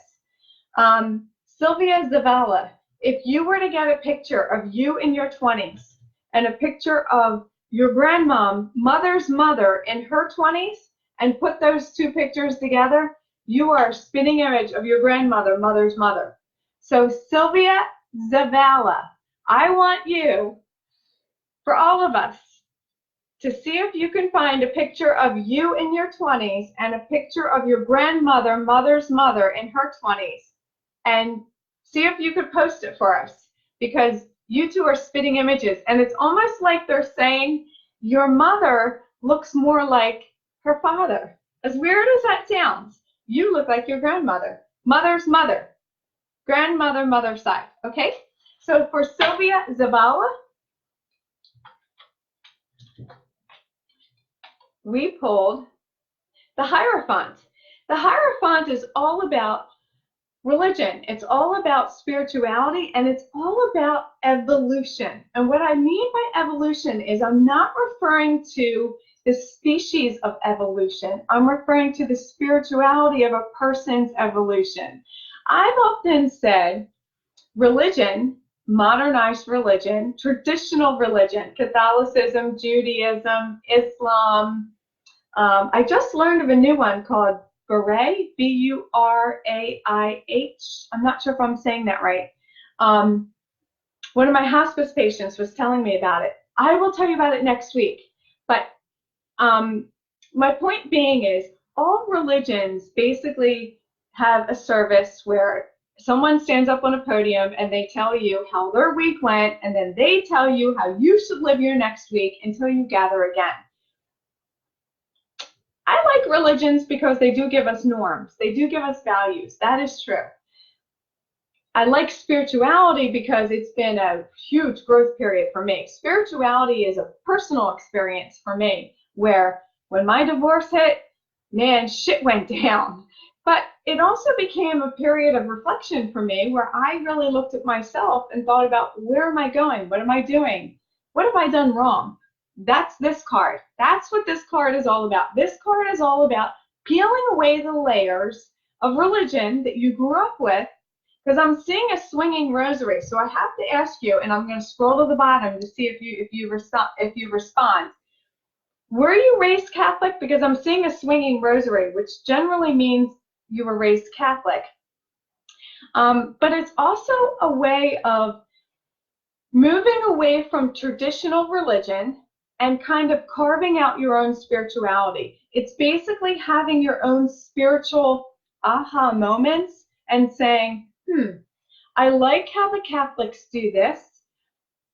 Sylvia Zavala, if you were to get a picture of you in your 20s and a picture of your grandmom, mother's mother in her 20s, and put those two pictures together, you are a spinning image of your grandmother, mother's mother. So Sylvia Zavala, I want you, for all of us, to see if you can find a picture of you in your 20s and a picture of your grandmother, mother's mother in her 20s, and see if you could post it for us, because you two are spitting images, and it's almost like they're saying your mother looks more like her father. As weird as that sounds, you look like your grandmother, mother's mother, grandmother, mother's side, okay? So for Sylvia Zavala, we pulled the Hierophant. The Hierophant is all about religion. It's all about spirituality, and it's all about evolution. And what I mean by evolution is I'm not referring to the species of evolution. I'm referring to the spirituality of a person's evolution. I've often said religion, modernized religion, traditional religion, Catholicism, Judaism, Islam. I just learned of a new one called Baraih, B-U-R-A-I-H. I'm not sure if I'm saying that right. One of my hospice patients was telling me about it. I will tell you about it next week. But my point being is all religions basically have a service where someone stands up on a podium and they tell you how their week went, and then they tell you how you should live your next week until you gather again. I like religions because they do give us norms. They do give us values. That is true. I like spirituality because it's been a huge growth period for me. Spirituality is a personal experience for me, where when my divorce hit, man, shit went down. But it also became a period of reflection for me, where I really looked at myself and thought about, where am I going? What am I doing? What have I done wrong? That's this card. That's what this card is all about. This card is all about peeling away the layers of religion that you grew up with, because I'm seeing a swinging rosary. So I have to ask you, and I'm going to scroll to the bottom to see if you respond. Were you raised Catholic? Because I'm seeing a swinging rosary, which generally means you were raised Catholic. But it's also a way of moving away from traditional religion and kind of carving out your own spirituality. It's basically having your own spiritual aha moments and saying, I like how the Catholics do this,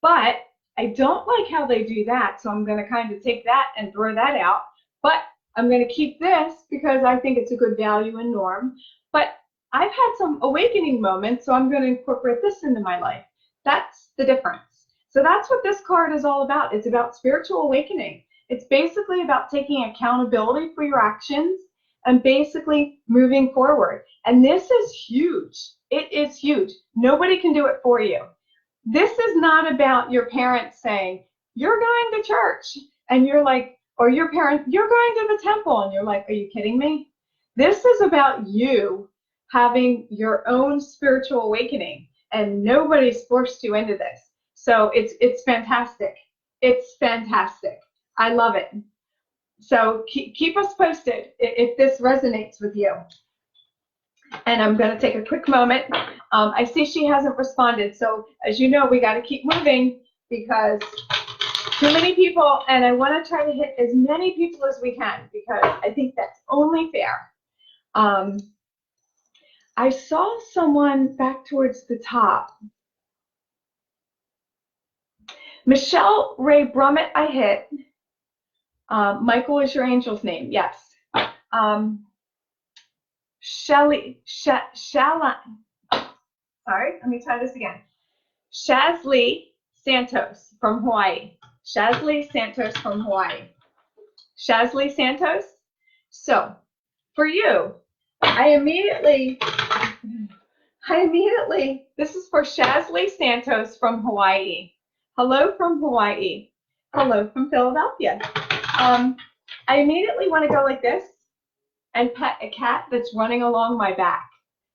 but I don't like how they do that, so I'm going to kind of take that and throw that out. But I'm going to keep this because I think it's a good value and norm. But I've had some awakening moments, so I'm going to incorporate this into my life. That's the difference. So that's what this card is all about. It's about spiritual awakening. It's basically about taking accountability for your actions and basically moving forward. And this is huge. It is huge. Nobody can do it for you. This is not about your parents saying, you're going to church. And you're like, or your parents, you're going to the temple. And you're like, are you kidding me? This is about you having your own spiritual awakening. And nobody's forced you into this. So it's fantastic. It's fantastic. I love it. So keep us posted if this resonates with you. And I'm going to take a quick moment. I see she hasn't responded. So as you know, we got to keep moving because too many people, and I want to try to hit as many people as we can because I think that's only fair. I saw someone back towards the top. Michelle Ray Brummett, I hit. Michael is your angel's name, yes. Sorry, let me try this again. Shazlee Santos from Hawaii. Shazlee Santos from Hawaii. Shazlee Santos. So, for you, I immediately, this is for Shazlee Santos from Hawaii. Hello from Hawaii. Hello from Philadelphia. I immediately want to go like this and pet a cat that's running along my back,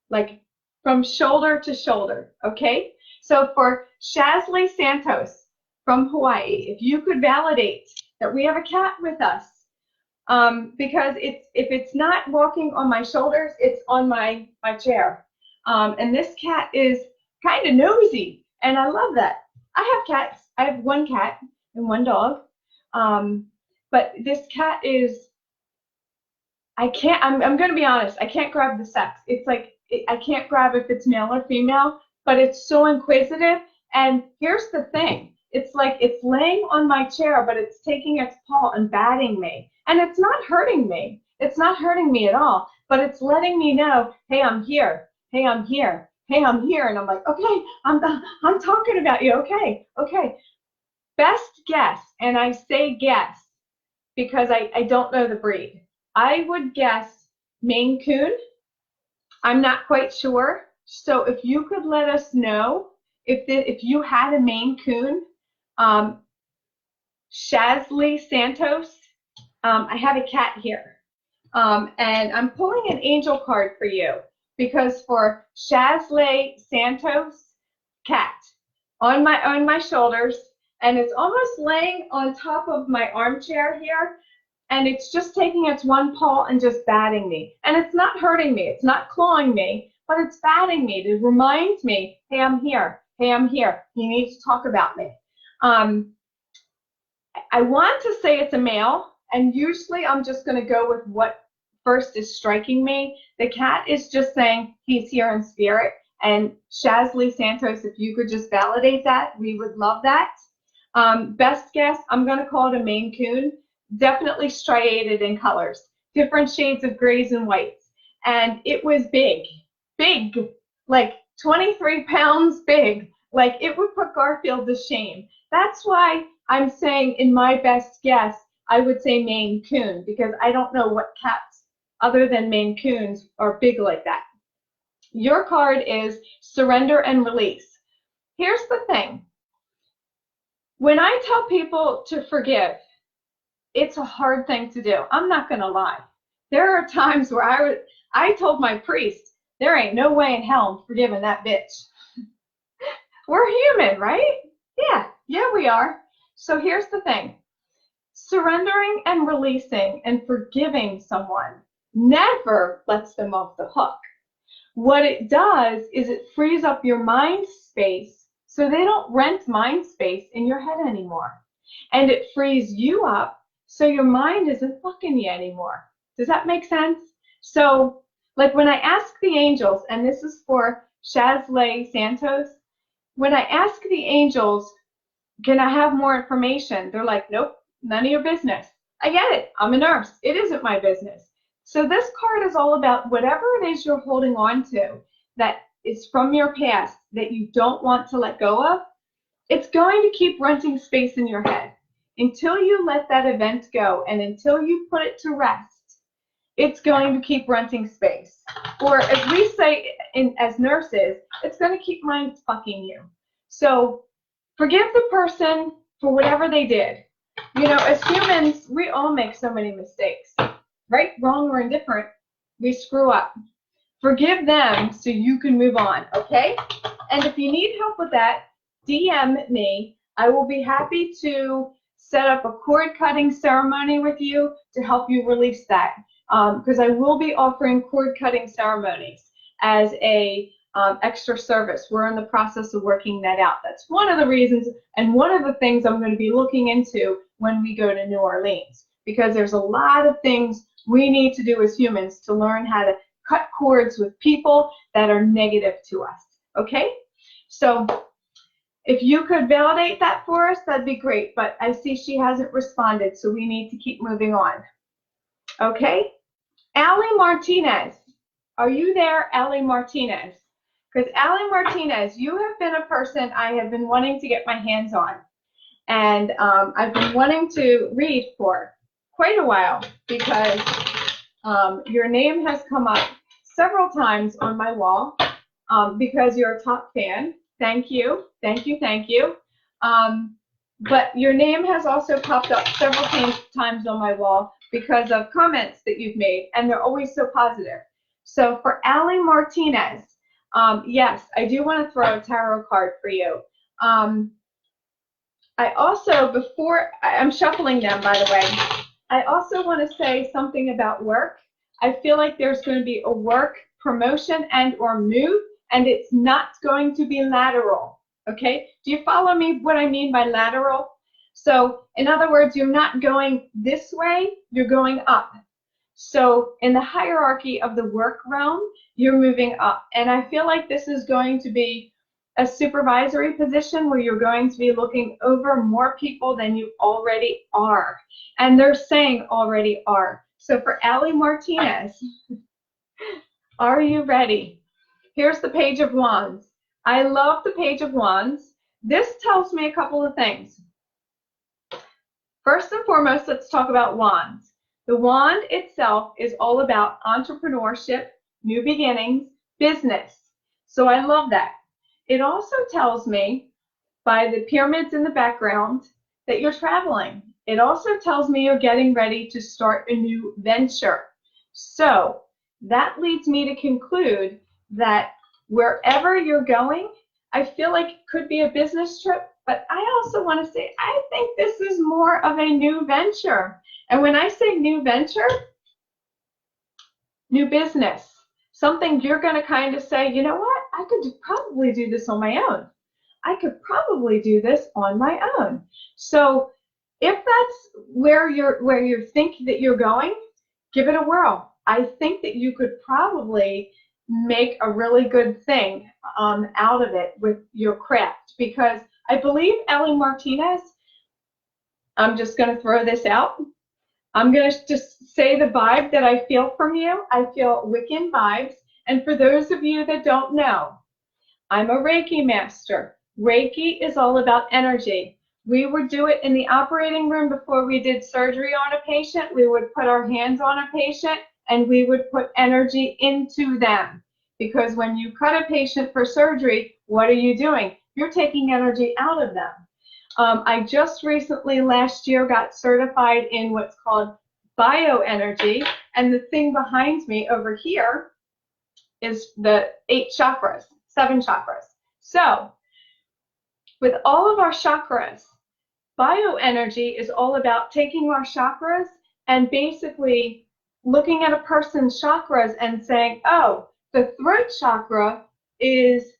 like from shoulder to shoulder, okay? So for Shazlee Santos from Hawaii, if you could validate that we have a cat with us, because if it's not walking on my shoulders, it's on my chair. And this cat is kind of nosy, and I love that. I have cats. I have one cat and one dog. But this cat is, I'm going to be honest, I can't grab the sex. It's like, I can't grab if it's male or female, but it's so inquisitive. And here's the thing. It's like it's laying on my chair, but it's taking its paw and batting me. And it's not hurting me. It's not hurting me at all, but it's letting me know, hey, I'm here. Hey, I'm here. Hey, I'm here. And I'm like, okay, I'm talking about you. Okay, okay. Best guess, and I say guess because I don't know the breed. I would guess Maine Coon. I'm not quite sure. So if you could let us know if you had a Maine Coon, Shazlee Santos. I have a cat here, and I'm pulling an angel card for you because for Shazlee Santos, cat on my shoulders, and it's almost laying on top of my armchair here. And it's just taking its one paw and just batting me. And it's not hurting me. It's not clawing me, but it's batting me to remind me, hey, I'm here. Hey, I'm here. You need to talk about me. I want to say it's a male, and usually I'm just going to go with what first is striking me. The cat is just saying he's here in spirit. And Shazlee Santos, if you could just validate that, we would love that. Best guess, I'm going to call it a Maine Coon. Definitely striated in colors, different shades of grays and whites. And it was big, like 23 pounds big. Like it would put Garfield to shame. That's why I'm saying in my best guess, I would say Maine Coon, because I don't know what cats other than Maine Coons are big like that. Your card is surrender and release. Here's the thing. When I tell people to forgive, it's a hard thing to do. I'm not going to lie. There are times where I told my priest, there ain't no way in hell I'm forgiving that bitch. We're human, right? Yeah, we are. So here's the thing. Surrendering and releasing and forgiving someone never lets them off the hook. What it does is it frees up your mind space so they don't rent mind space in your head anymore. And it frees you up so your mind isn't fucking you anymore. Does that make sense? So, like when I ask the angels, and this is for Shazley Santos, when I ask the angels, can I have more information? They're like, nope, none of your business. I get it. I'm a nurse. It isn't my business. So this card is all about whatever it is you're holding on to that is from your past that you don't want to let go of. It's going to keep renting space in your head until you let that event go and until you put it to rest. It's going to keep renting space. Or as we say as nurses, it's going to keep mind fucking you. So forgive the person for whatever they did. You know, as humans, we all make so many mistakes. Right, wrong, or indifferent, we screw up. Forgive them so you can move on, okay? And if you need help with that, DM me. I will be happy to set up a cord cutting ceremony with you to help you release that. Because I will be offering cord cutting ceremonies as a extra service. We're in the process of working that out. That's one of the reasons and one of the things I'm going to be looking into when we go to New Orleans, because there's a lot of things we need to do as humans to learn how to cut cords with people that are negative to us, okay? So if you could validate that for us, that'd be great, but I see she hasn't responded, so we need to keep moving on. Okay? Allie Martinez, are you there, Allie Martinez? Because Allie Martinez, you have been a person I have been wanting to get my hands on, and I've been wanting to read for quite a while because your name has come up several times on my wall because you're a top fan. Thank you, thank you, thank you. But your name has also popped up several times on my wall because of comments that you've made, and they're always so positive. So for Allie Martinez, yes, I do want to throw a tarot card for you. I also, before I'm shuffling them, by the way, I also want to say something about work. I feel like there's going to be a work promotion and or move, and it's not going to be lateral. Okay? Do you follow me what I mean by lateral? So, in other words, you're not going this way, you're going up. So, in the hierarchy of the work realm, you're moving up. And I feel like this is going to be a supervisory position where you're going to be looking over more people than you already are. And they're saying already are. So for Allie Martinez, are you ready? Here's the Page of Wands. I love the Page of Wands. This tells me a couple of things. First and foremost, let's talk about wands. The wand itself is all about entrepreneurship, new beginnings, business. So I love that. It also tells me, by the pyramids in the background, that you're traveling. It also tells me you're getting ready to start a new venture. So that leads me to conclude that wherever you're going, I feel like it could be a business trip, but I also want to say, I think this is more of a new venture. And when I say new venture, new business, something you're going to kind of say, you know what, I could probably do this on my own. I could probably do this on my own. So if that's where you think that you're going, give it a whirl. I think that you could probably make a really good thing out of it with your craft, because I believe Ellie Martinez, I'm just going to throw this out. I'm going to just say the vibe that I feel from you. I feel Wiccan vibes. And for those of you that don't know, I'm a Reiki master. Reiki is all about energy. We would do it in the operating room before we did surgery on a patient. We would put our hands on a patient and we would put energy into them. Because when you cut a patient for surgery, what are you doing? You're taking energy out of them. I just recently, last year, got certified in what's called bioenergy. And the thing behind me over here is the 8 chakras, 7 chakras. So with all of our chakras, bioenergy is all about taking our chakras and basically looking at a person's chakras and saying, oh, the throat chakra is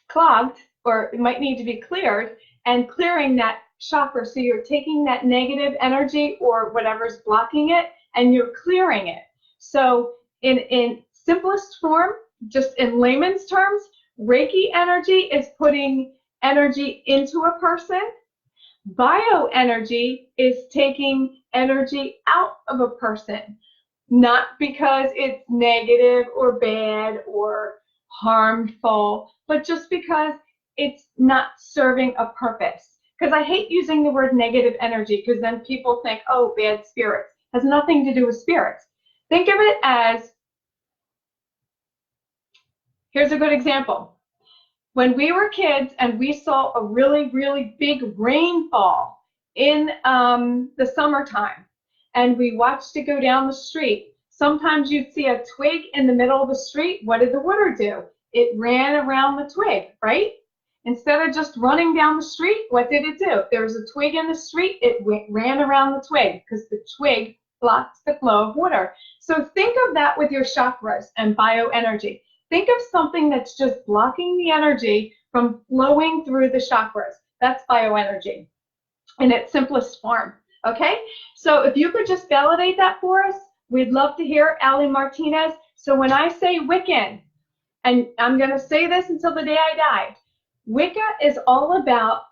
clogged, or it might need to be cleared, and clearing that chakra. So you're taking that negative energy or whatever's blocking it, and you're clearing it. So in simplest form, just in layman's terms, Reiki energy is putting energy into a person. Bioenergy is taking energy out of a person, not because it's negative or bad or harmful, but just because it's not serving a purpose. Because I hate using the word negative energy, because then people think, oh, bad spirits. It has nothing to do with spirits. Think of it as, here's a good example. When we were kids and we saw a really, really big rainfall in the summertime, and we watched it go down the street, sometimes you'd see a twig in the middle of the street. What did the water do? It ran around the twig, right? Instead of just running down the street, what did it do? If there was a twig in the street, it ran around the twig because the twig blocks the flow of water. So think of that with your chakras and bioenergy. Think of something that's just blocking the energy from flowing through the chakras. That's bioenergy in its simplest form, okay? So if you could just validate that for us, we'd love to hear Ali Martinez. So when I say Wiccan, and I'm going to say this until the day I die, Wicca is all about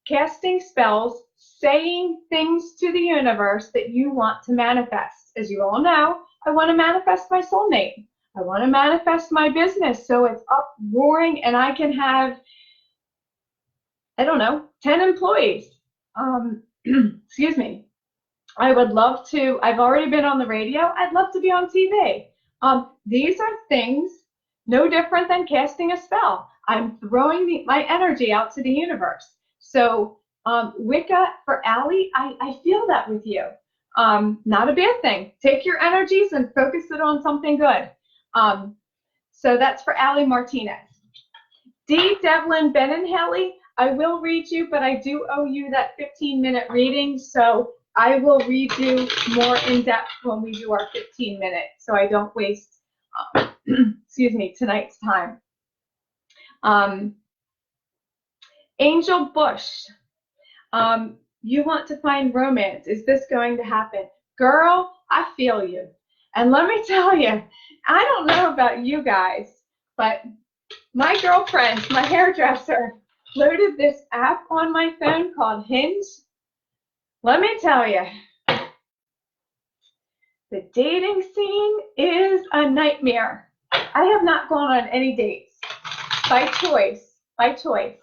casting spells, saying things to the universe that you want to manifest. As you all know, I want to manifest my soulmate. I want to manifest my business so it's up roaring and I can have, I don't know, 10 employees. Excuse me. I would love to, I've already been on the radio. I'd love to be on TV. These are things no different than casting a spell. I'm throwing my energy out to the universe. So Wicca for Ali, I feel that with you. Not a bad thing. Take your energies and focus it on something good. So that's for Ali Martinez. D. Devlin Benenhaley, I will read you, but I do owe you that 15-minute reading, so I will read you more in depth when we do our 15-minute, so I don't waste, excuse me, tonight's time. Angel Bush, you want to find romance. Is this going to happen? Girl, I feel you. And let me tell you, I don't know about you guys, but my girlfriend, my hairdresser, loaded this app on my phone called Hinge. Let me tell you, the dating scene is a nightmare. I have not gone on any dates by choice. By choice.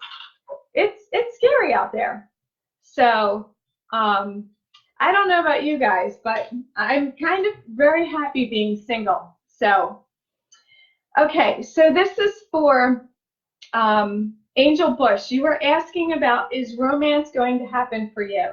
It's scary out there. So I don't know about you guys, but I'm kind of very happy being single. So, okay, so this is for Angel Bush. You were asking about, is romance going to happen for you?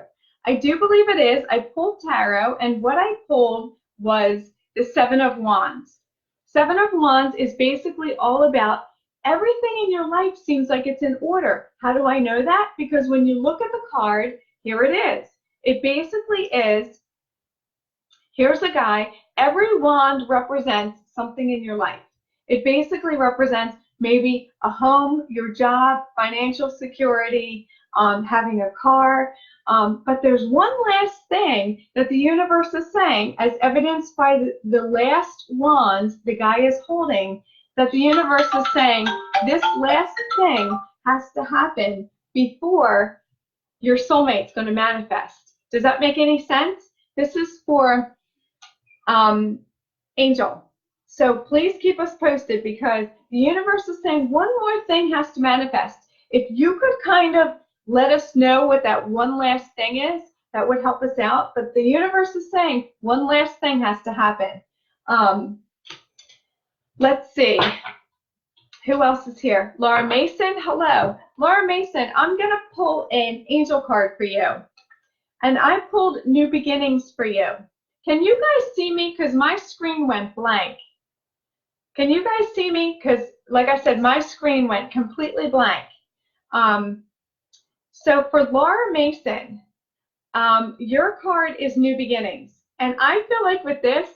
I do believe it is. I pulled tarot, and what I pulled was the Seven of Wands. Seven of Wands is basically all about everything in your life seems like it's in order. How do I know that? Because when you look at the card, here it is. It basically is, here's a guy. Every wand represents something in your life. It basically represents maybe a home, your job, financial security, having a car. But there's one last thing that the universe is saying, as evidenced by the last wand the guy is holding, that the universe is saying this last thing has to happen before your soulmate's going to manifest. Does that make any sense? This is for Angel. So please keep us posted, because the universe is saying one more thing has to manifest. If you could kind of let us know what that one last thing is, that would help us out. But the universe is saying one last thing has to happen. Let's see. Who else is here? Laura Mason, hello. Laura Mason, I'm going to pull an angel card for you. And I pulled New Beginnings for you. Can you guys see me? Because my screen went blank. Can you guys see me? Because, like I said, my screen went completely blank. So for Laura Mason, your card is New Beginnings. And I feel like with this,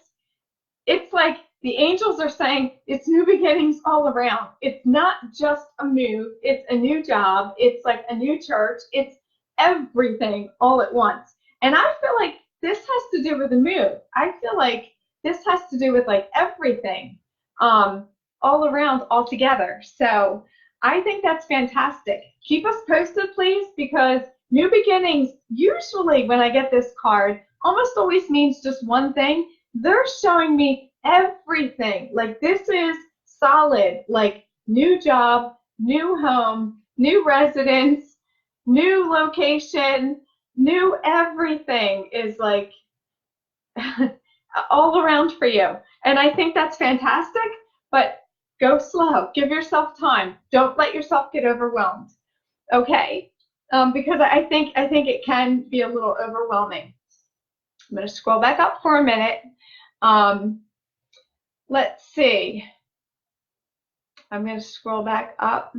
it's like the angels are saying it's new beginnings all around. It's not just a move. It's a new job. It's like a new church. It's everything all at once. And I feel like this has to do with the move. I feel like this has to do with like everything all around all together. So I think that's fantastic. Keep us posted, please, because new beginnings, usually when I get this card, almost always means just one thing. They're showing me everything. Like this is solid, like new job, new home, new residence, new location, new everything is like all around for you. And I think that's fantastic, but go slow. Give yourself time. Don't let yourself get overwhelmed. Okay? Because I think it can be a little overwhelming. I'm going to scroll back up for a minute. Let's see. I'm going to scroll back up.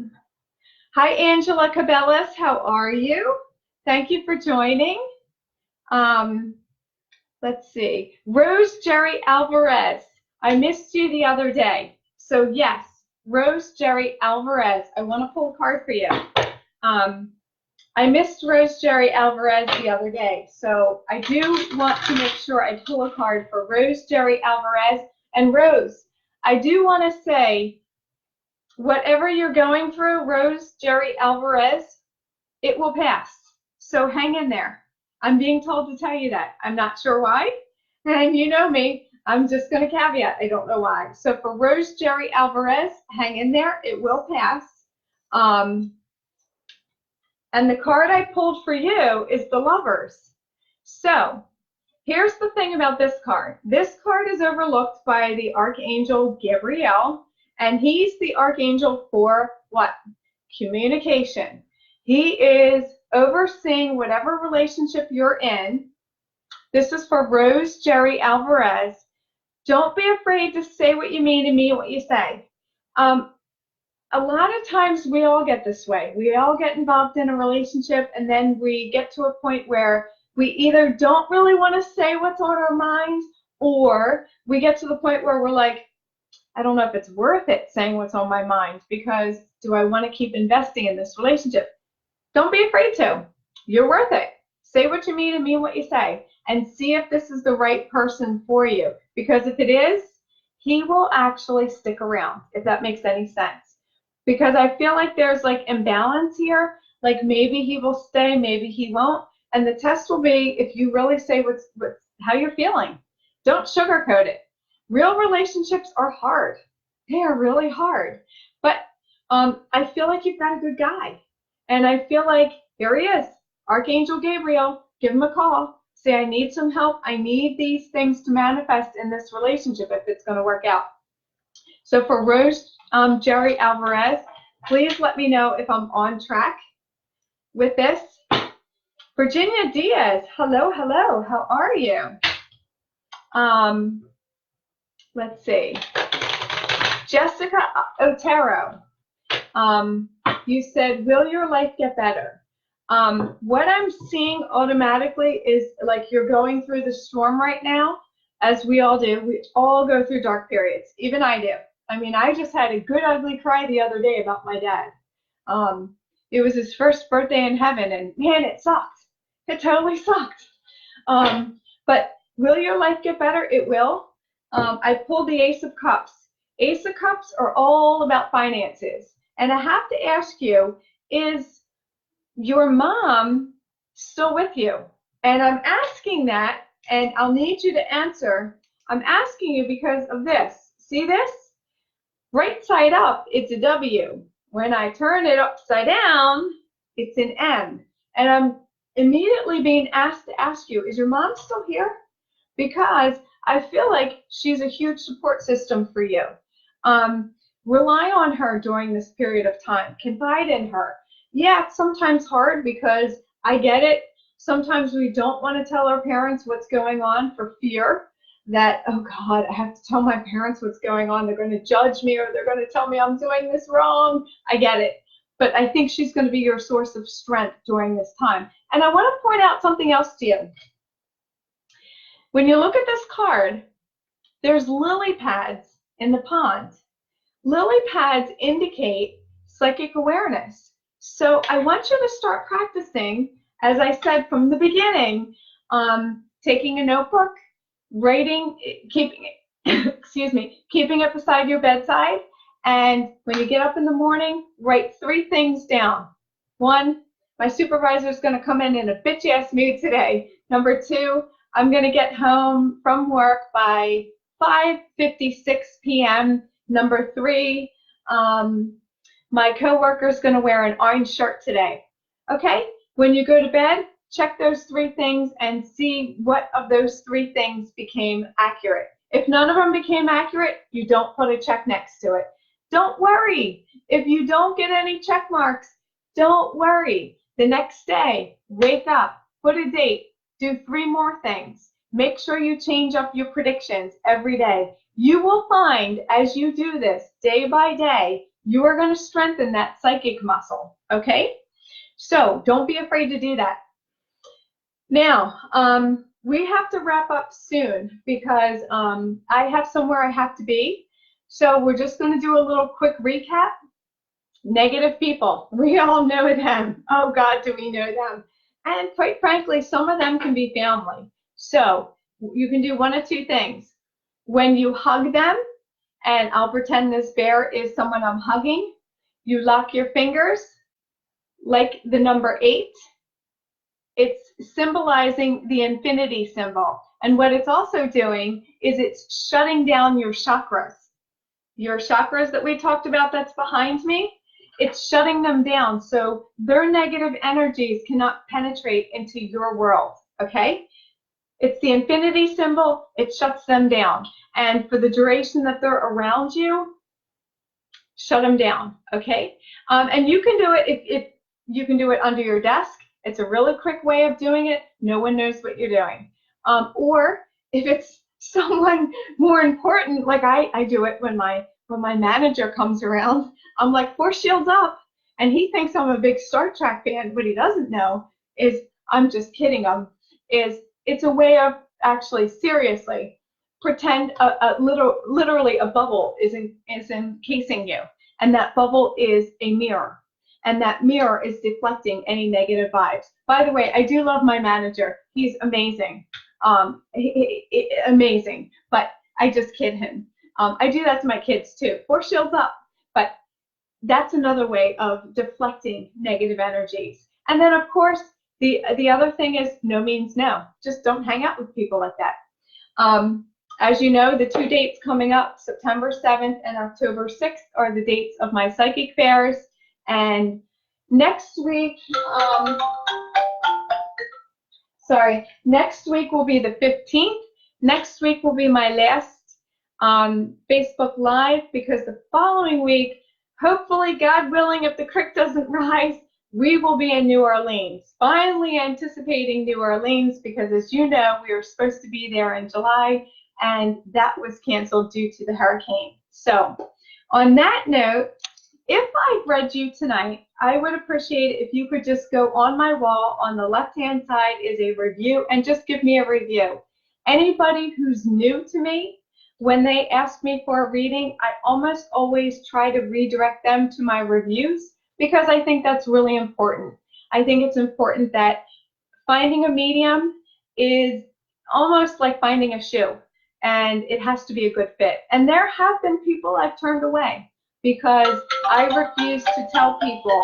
Hi, Angela Cabellas. How are you? Thank you for joining. Let's see. Rose Jerry Alvarez. I missed you the other day. So yes, Rose Jerry Alvarez. I want to pull a card for you. I missed Rose Jerry Alvarez the other day. So I do want to make sure I pull a card for Rose Jerry Alvarez. And Rose, I do want to say, whatever you're going through, Rose Jerry Alvarez, it will pass. So hang in there. I'm being told to tell you that. I'm not sure why. And you know me, I'm just going to caveat. I don't know why. So for Rose Jerry Alvarez, hang in there. It will pass. And the card I pulled for you is the Lovers. So here's the thing about this card. This card is overlooked by the Archangel Gabriel, and he's the Archangel for what? Communication. He is overseeing whatever relationship you're in. This is for Rose Jerry Alvarez. Don't be afraid to say what you mean and mean what you say. A lot of times we all get this way. We all get involved in a relationship, and then we get to a point where we either don't really want to say what's on our minds, or we get to the point where we're like, I don't know if it's worth it saying what's on my mind, because do I want to keep investing in this relationship? Don't be afraid to. You're worth it. Say what you mean and mean what you say, and see if this is the right person for you. Because if it is, he will actually stick around, if that makes any sense. Because I feel like there's like imbalance here. Like maybe he will stay, maybe he won't. And the test will be if you really say how you're feeling. Don't sugarcoat it. Real relationships are hard. They are really hard. But I feel like you've got a good guy. And I feel like here he is, Archangel Gabriel. Give him a call. Say, I need some help. I need these things to manifest in this relationship if it's going to work out. So for Rose Jerry Alvarez, please let me know if I'm on track with this. Virginia Diaz, hello, hello. How are you? Let's see. Jessica Otero, you said, will your life get better? What I'm seeing automatically is like you're going through the storm right now, as we all do. We all go through dark periods. Even I do. I mean, I just had a good ugly cry the other day about my dad. It was his first birthday in heaven, and man, it sucked. It totally sucked. But will your life get better? It will. I pulled the Ace of Cups. Ace of Cups are all about finances. And I have to ask you, is your mom still with you? And I'm asking that, and I'll need you to answer. I'm asking you because of this. See this? Right side up, it's a W. When I turn it upside down, it's an M. And I'm immediately being asked to ask you, is your mom still here? Because I feel like she's a huge support system for you. Rely on her during this period of time. Confide in her. Yeah, it's sometimes hard because I get it. Sometimes we don't want to tell our parents what's going on for fear that, oh God, I have to tell my parents what's going on. They're going to judge me, or they're going to tell me I'm doing this wrong. I get it. But I think she's going to be your source of strength during this time. And I want to point out something else to you. When you look at this card, there's lily pads in the pond. Lily pads indicate psychic awareness. So I want you to start practicing, as I said from the beginning, taking a notebook, writing, keeping it, excuse me, keeping it beside your bedside. And when you get up in the morning, write 3 things down. 1, my supervisor is going to come in a bitch-ass mood today. Number 2, I'm going to get home from work by 5:56 p.m. Number 3, my coworker is going to wear an orange shirt today. Okay? When you go to bed, check those 3 things and see what of those 3 things became accurate. If none of them became accurate, you don't put a check next to it. Don't worry. If you don't get any check marks, don't worry. The next day, wake up, put a date, do 3 more things. Make sure you change up your predictions every day. You will find as you do this day by day, you are going to strengthen that psychic muscle, okay? So don't be afraid to do that. Now, we have to wrap up soon because I have somewhere I have to be. So we're just going to do a little quick recap. Negative people, we all know them. Oh God, do we know them? And quite frankly, some of them can be family. So you can do 1 of 2 things. When you hug them, and I'll pretend this bear is someone I'm hugging, you lock your fingers like the number 8. It's symbolizing the infinity symbol. And what it's also doing is it's shutting down your chakras. Your chakras that we talked about that's behind me, it's shutting them down so their negative energies cannot penetrate into your world, okay? It's the infinity symbol, it shuts them down. And for the duration that they're around you, shut them down, okay? And you can do it if you can do it under your desk. It's a really quick way of doing it. No one knows what you're doing. Or if it's someone more important, like I do it when my manager comes around, I'm like 4 shields up, and he thinks I'm a big Star Trek fan. What he doesn't know is I'm just kidding him. It's a way of actually seriously pretend literally a bubble is encasing you, and that bubble is a mirror. And that mirror is deflecting any negative vibes. By the way, I do love my manager. He's amazing. Amazing. But I just kid him. I do that to my kids too. 4 shields up. But that's another way of deflecting negative energies. And then, of course, the other thing is no means no. Just don't hang out with people like that. As you know, the 2 dates coming up, September 7th and October 6th, are the dates of my psychic fairs. And next week, next week will be the 15th. Next week will be my last Facebook Live, because the following week, hopefully, God willing, if the creek doesn't rise, we will be in New Orleans. Finally anticipating New Orleans, because as you know, we were supposed to be there in July, and that was canceled due to the hurricane. So on that note, if I've read you tonight, I would appreciate it if you could just go on my wall. On the left-hand side is a review, and just give me a review. Anybody who's new to me, when they ask me for a reading, I almost always try to redirect them to my reviews, because I think that's really important. I think it's important that finding a medium is almost like finding a shoe, and it has to be a good fit. And there have been people I've turned away because I refuse to tell people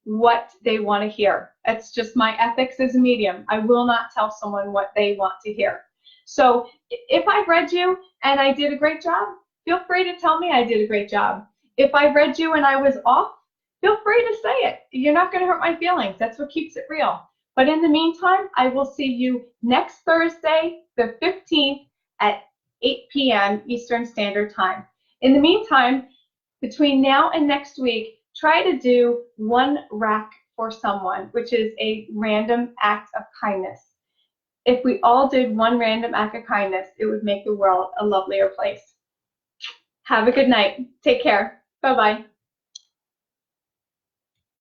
what they want to hear. It's just my ethics as a medium. I will not tell someone what they want to hear. So if I've read you and I did a great job, feel free to tell me I did a great job. If I read you and I was off, feel free to say it. You're not going to hurt my feelings. That's what keeps it real. But in the meantime, I will see you next Thursday, the 15th at 8 p.m. Eastern Standard Time. In the meantime, between now and next week, try to do 1 rack for someone, which is a random act of kindness. If we all did 1 random act of kindness, it would make the world a lovelier place. Have a good night. Take care. Bye-bye.